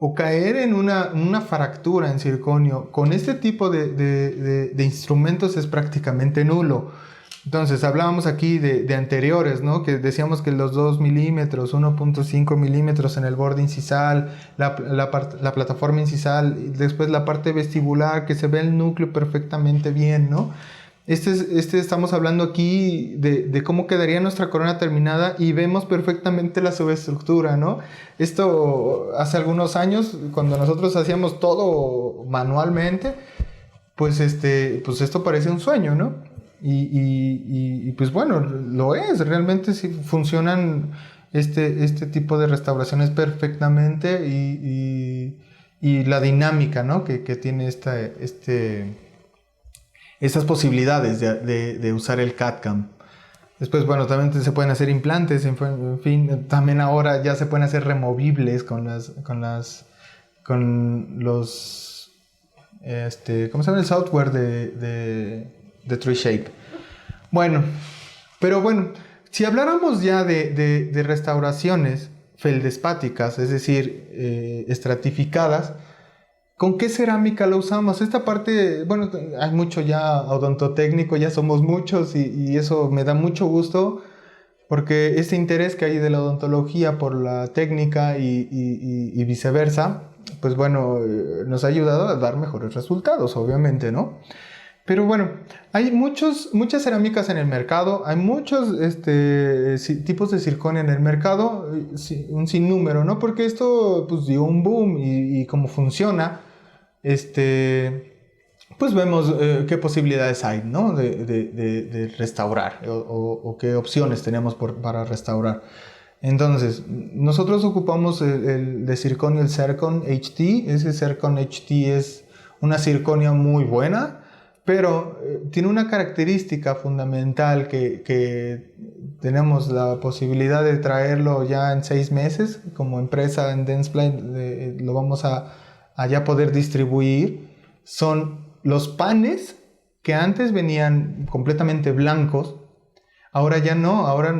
o caer en una fractura en circonio con este tipo de instrumentos es prácticamente nulo. Entonces, hablábamos aquí de anteriores, ¿no? Que decíamos que los 2 milímetros, 1.5 milímetros en el borde incisal, la plataforma incisal, y después la parte vestibular, que se ve el núcleo perfectamente bien, ¿no? Estamos hablando aquí de cómo quedaría nuestra corona terminada y vemos perfectamente la subestructura, ¿no? Esto hace algunos años, cuando nosotros hacíamos todo manualmente, pues esto parece un sueño, ¿no? Y pues bueno, lo es, realmente sí funcionan este tipo de restauraciones perfectamente y la dinámica, ¿no? que tiene esas posibilidades de usar el CAD/CAM. Después, bueno, también se pueden hacer implantes, en fin, también ahora ya se pueden hacer removibles con los ¿cómo se llama? El software de TreeShape. Bueno, pero bueno, si habláramos ya de restauraciones feldespáticas, es decir, estratificadas, ¿con qué cerámica lo usamos? Esta parte, bueno, hay mucho ya odontotécnico, ya somos muchos y eso me da mucho gusto porque ese interés que hay de la odontología por la técnica y viceversa, pues bueno, nos ha ayudado a dar mejores resultados, obviamente, ¿no? Pero bueno, hay muchas cerámicas en el mercado, hay muchos tipos de circonia en el mercado, un sinnúmero, ¿no? Porque esto pues dio un boom y como funciona, pues vemos qué posibilidades hay, ¿no? De restaurar o qué opciones tenemos para restaurar. Entonces, nosotros ocupamos el de circonio, el Zircon HT. Ese Zircon HT es una circonia muy buena, pero tiene una característica fundamental que tenemos la posibilidad de traerlo ya en 6 meses. Como empresa en Dentsply lo vamos a ya poder distribuir. Son los panes que antes venían completamente blancos. Ahora ya no, ahora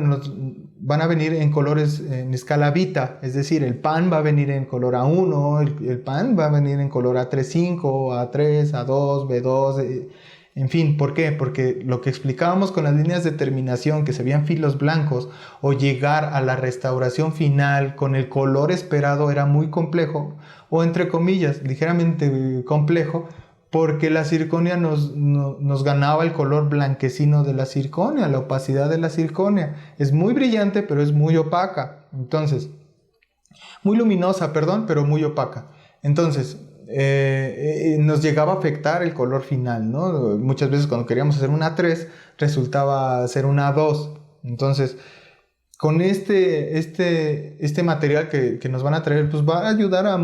van a venir en colores en escala Vita, es decir, el pan va a venir en color A1, el pan va a venir en color A3.5, A3, A2, B2, en fin, ¿por qué? Porque lo que explicábamos con las líneas de terminación, que se veían filos blancos, o llegar a la restauración final con el color esperado era muy complejo, o entre comillas, ligeramente complejo, porque la circonia nos ganaba el color blanquecino de la circonia, la opacidad de la circonia. Es muy brillante, pero es muy opaca. Entonces, muy luminosa, perdón, pero muy opaca. Entonces, nos llegaba a afectar el color final, ¿no? Muchas veces cuando queríamos hacer una A3, resultaba ser una A2. Entonces, con este material que nos van a traer, pues va a ayudar a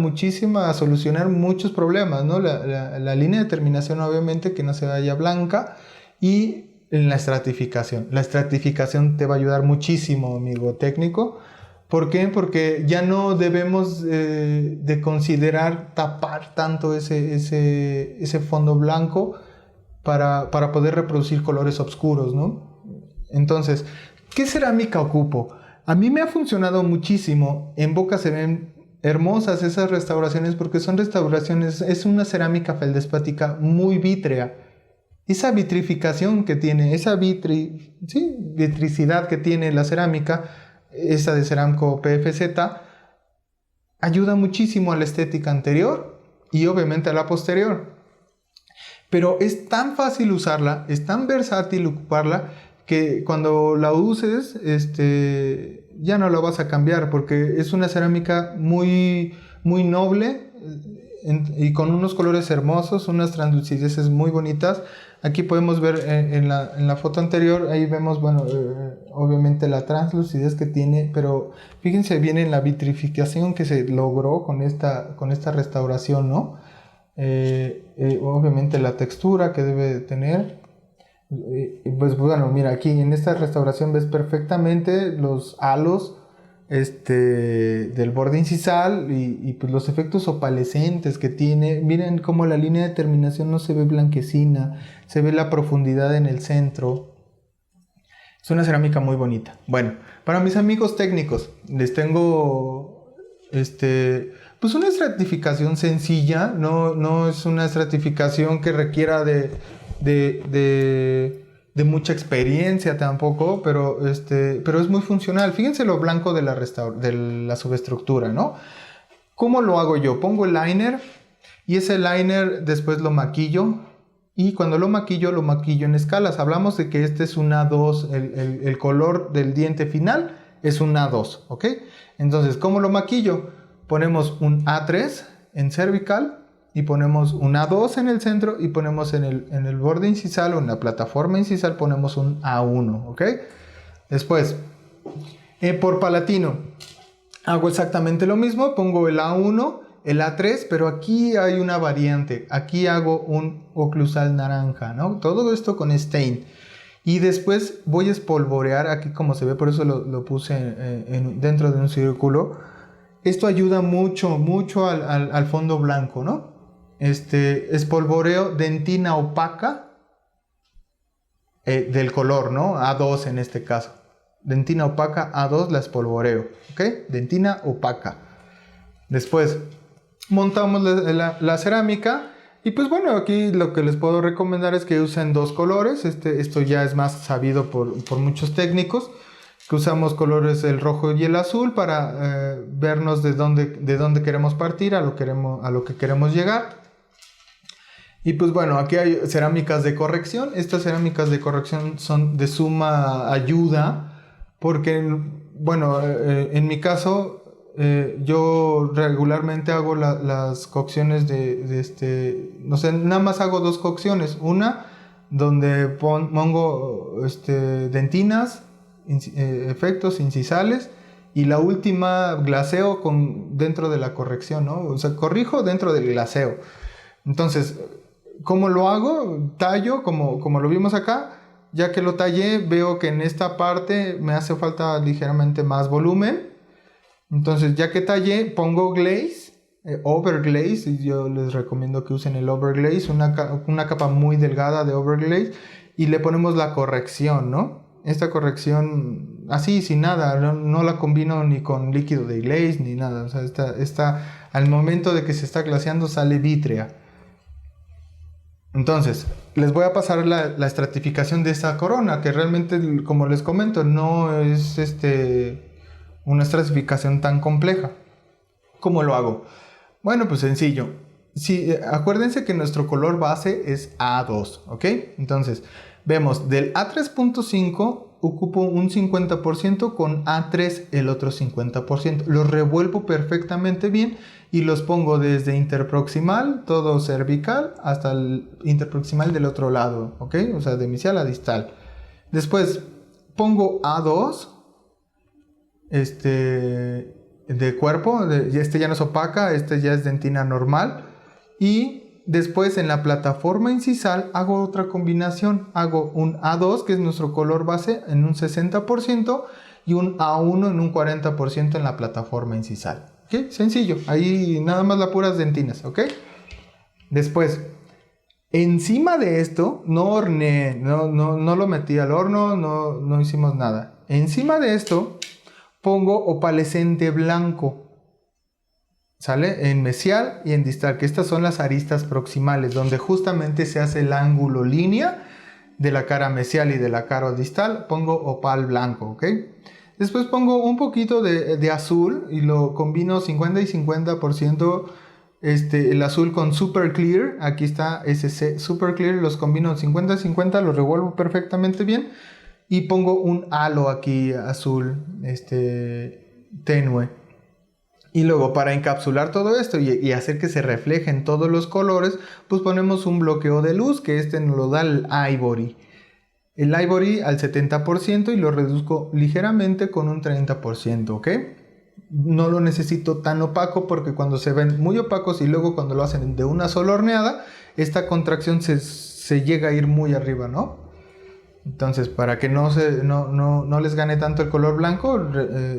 solucionar muchos problemas, ¿no? La línea de terminación, obviamente, que no se vaya blanca, y en la estratificación. La estratificación te va a ayudar muchísimo, amigo técnico. ¿Por qué? Porque ya no debemos de considerar tapar tanto ese fondo blanco para poder reproducir colores oscuros, ¿no? Entonces, ¿qué cerámica ocupo? A mí me ha funcionado muchísimo. En Boca se ven hermosas esas restauraciones porque son restauraciones, es una cerámica feldespática muy vítrea. Esa vitrificación que tiene, esa vitricidad que tiene la cerámica, esa de Ceramco PFZ, ayuda muchísimo a la estética anterior y obviamente a la posterior. Pero es tan fácil usarla, es tan versátil ocuparla, que cuando la uses, ya no la vas a cambiar, porque es una cerámica muy, muy noble y con unos colores hermosos, unas translucideces muy bonitas. Aquí podemos ver en la foto anterior, ahí vemos, bueno, obviamente la translucidez que tiene, pero fíjense bien en la vitrificación que se logró con esta restauración, ¿no? Obviamente la textura que debe de tener. Pues bueno, mira, aquí en esta restauración ves perfectamente los halos del borde incisal y pues los efectos opalescentes que tiene. Miren cómo la línea de terminación no se ve blanquecina, se ve la profundidad en el centro. Es una cerámica muy bonita. Bueno, para mis amigos técnicos les tengo pues una estratificación sencilla, no es una estratificación que requiera de mucha experiencia tampoco, pero es muy funcional. Fíjense lo blanco de la subestructura, ¿no? ¿Cómo lo hago yo? Pongo el liner y ese liner después lo maquillo, y cuando lo maquillo en escalas. Hablamos de que este es un A2, el color del diente final es un A2, ¿ok? Entonces, ¿cómo lo maquillo? Ponemos un A3 en cervical, y ponemos un A2 en el centro, y ponemos en el borde incisal o en la plataforma incisal ponemos un A1, ¿ok? Después, por palatino, hago exactamente lo mismo, pongo el A1, el A3, pero aquí hay una variante, aquí hago un oclusal naranja, ¿no? Todo esto con stain. Y después voy a espolvorear, aquí como se ve, por eso lo puse dentro de un círculo. Esto ayuda mucho al fondo blanco, ¿no? Espolvoreo dentina opaca del color, ¿no? A2 en este caso. Dentina opaca A2 la espolvoreo, ¿ok? Dentina opaca. Después montamos la cerámica. Y pues bueno, aquí lo que les puedo recomendar es que usen dos colores. Esto ya es más sabido por muchos técnicos, que usamos colores el rojo y el azul para vernos de dónde queremos partir, a lo que queremos llegar. Y pues bueno, aquí hay cerámicas de corrección. Estas cerámicas de corrección son de suma ayuda porque, bueno, en mi caso, yo regularmente hago las cocciones no sé, nada más hago dos cocciones. Una donde pongo dentinas, efectos incisales, y la última glaseo dentro de la corrección, ¿no? O sea, corrijo dentro del glaseo. Entonces, ¿cómo lo hago? Tallo, como lo vimos acá. Ya que lo tallé, veo que en esta parte me hace falta ligeramente más volumen. Entonces, ya que tallé, pongo glaze, overglaze, y yo les recomiendo que usen el overglaze, una capa muy delgada de overglaze, y le ponemos la corrección, ¿no? Esta corrección así, sin nada, no la combino ni con líquido de glaze ni nada. O sea, esta al momento de que se está glaseando sale vítrea. Entonces, les voy a pasar la estratificación de esta corona, que realmente, como les comento, no es una estratificación tan compleja. ¿Cómo lo hago? Bueno, pues sencillo. Sí, acuérdense que nuestro color base es A2, ¿ok? Entonces, vemos del A3.5 ocupo un 50%, con A3 el otro 50%. Los revuelvo perfectamente bien y los pongo desde interproximal, todo cervical, hasta el interproximal del otro lado, ¿ok? O sea, de mesial a distal. Después pongo A2, de cuerpo, ya no es opaca, ya es dentina normal. Y después en la plataforma incisal hago otra combinación, hago un A2, que es nuestro color base, en un 60%, y un A1 en un 40% en la plataforma incisal. ¿Ok? Sencillo, ahí nada más las puras dentinas, ¿ok? Después, encima de esto, no horneé, no lo metí al horno, no hicimos nada. Encima de esto pongo opalescente blanco, ¿sale? En mesial y en distal, que estas son las aristas proximales, donde justamente se hace el ángulo línea de la cara mesial y de la cara distal. Pongo opal blanco, ¿ok? Después pongo un poquito de azul y lo combino 50 y 50%, el azul con Super Clear. Aquí está SC Super Clear, los combino 50-50, los revuelvo perfectamente bien y pongo un halo aquí azul tenue. Y luego para encapsular todo esto y hacer que se reflejen todos los colores, pues ponemos un bloqueo de luz que nos lo da el Ivory. El Ivory al 70% y lo reduzco ligeramente con un 30%, ¿ok? No lo necesito tan opaco porque cuando se ven muy opacos y luego cuando lo hacen de una sola horneada, esta contracción se llega a ir muy arriba, ¿no? Entonces, para que no les gane tanto el color blanco,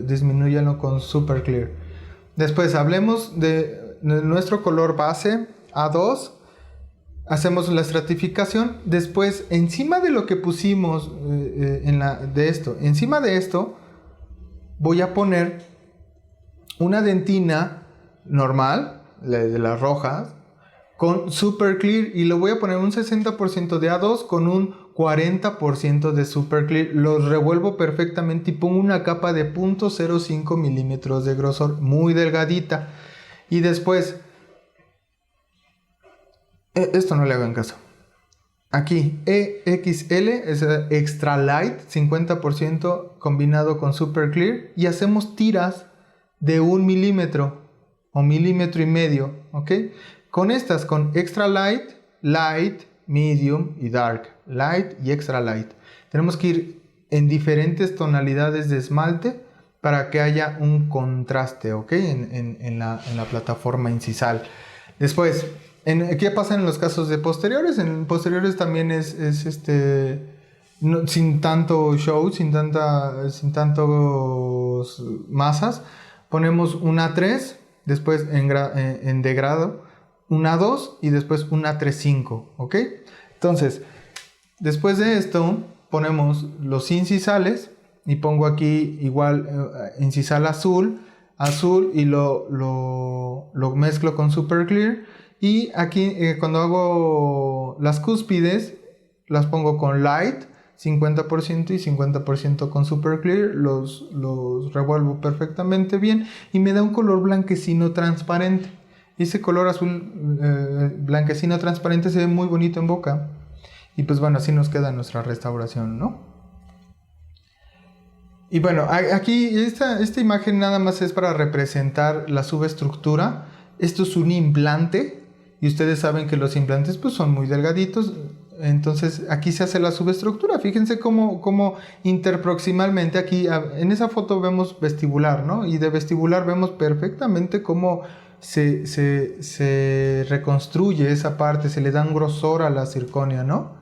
disminúyanlo con Super Clear. Después hablemos de nuestro color base A2. Hacemos la estratificación. Después, encima de lo que pusimos encima de esto, voy a poner una dentina normal, de las rojas, con Super Clear, y lo voy a poner un 60% de A2 con un 40% de Super Clear. Los revuelvo perfectamente y pongo una capa de 0.05 milímetros de grosor, muy delgadita. Y después, esto no le hagan caso. Aquí, EXL es Extra Light, 50% combinado con Super Clear, y hacemos tiras de 1 milímetro o 1,5 milímetros, ¿ok? Con estas, con Extra Light, Light, Medium y Dark. Light y Extra Light. Tenemos que ir en diferentes tonalidades de esmalte para que haya un contraste, ¿ok? En la plataforma incisal. Después, ¿qué pasa en los casos de posteriores? En posteriores también es sin tanto show, sin tantas masas. Ponemos un A3, después en degrado, un A2 y después un A3-5, ¿ok? Entonces, después de esto, ponemos los incisales y pongo aquí igual incisal azul y lo mezclo con Super Clear. Y aquí cuando hago las cúspides, las pongo con Light, 50% y 50% con Super Clear, los revuelvo perfectamente bien y me da un color blanquecino transparente. Y ese color azul blanquecino transparente se ve muy bonito en boca. Y pues bueno, así nos queda nuestra restauración, ¿no? Y bueno, aquí esta imagen nada más es para representar la subestructura. Esto es un implante y ustedes saben que los implantes pues son muy delgaditos. Entonces aquí se hace la subestructura. Fíjense cómo interproximalmente aquí en esa foto vemos vestibular, ¿no? Y de vestibular vemos perfectamente cómo se reconstruye esa parte, se le da un grosor a la circonia, ¿no?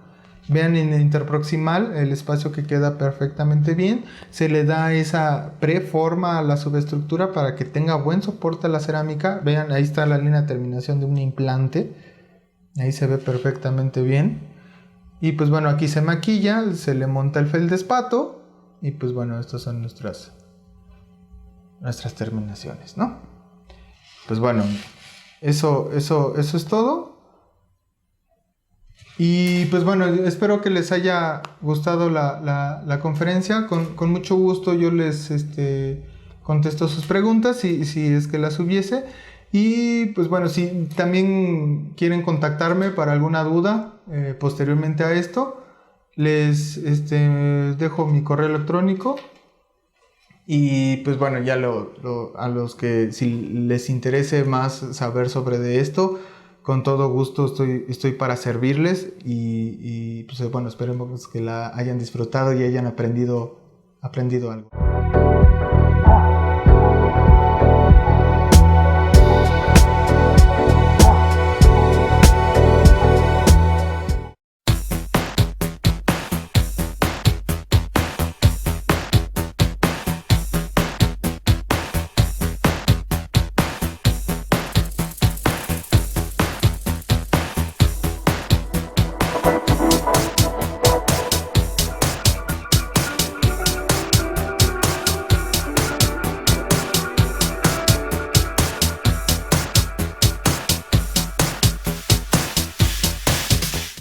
Vean en el interproximal el espacio que queda perfectamente bien, se le da esa preforma a la subestructura para que tenga buen soporte a la cerámica. Vean, ahí está la línea de terminación de un implante, ahí se ve perfectamente bien. Y pues bueno, aquí se maquilla, se le monta el feldespato y pues bueno, estas son nuestras terminaciones, ¿no? Pues bueno, eso es todo. Y pues bueno, espero que les haya gustado la conferencia. Con mucho gusto yo les contesto sus preguntas si es que las hubiese. Y pues bueno, si también quieren contactarme para alguna duda posteriormente a esto, les dejo mi correo electrónico. Y pues bueno, ya a los que si les interese más saber sobre de esto, con todo gusto estoy para servirles. Y pues bueno, esperemos que la hayan disfrutado y hayan aprendido algo.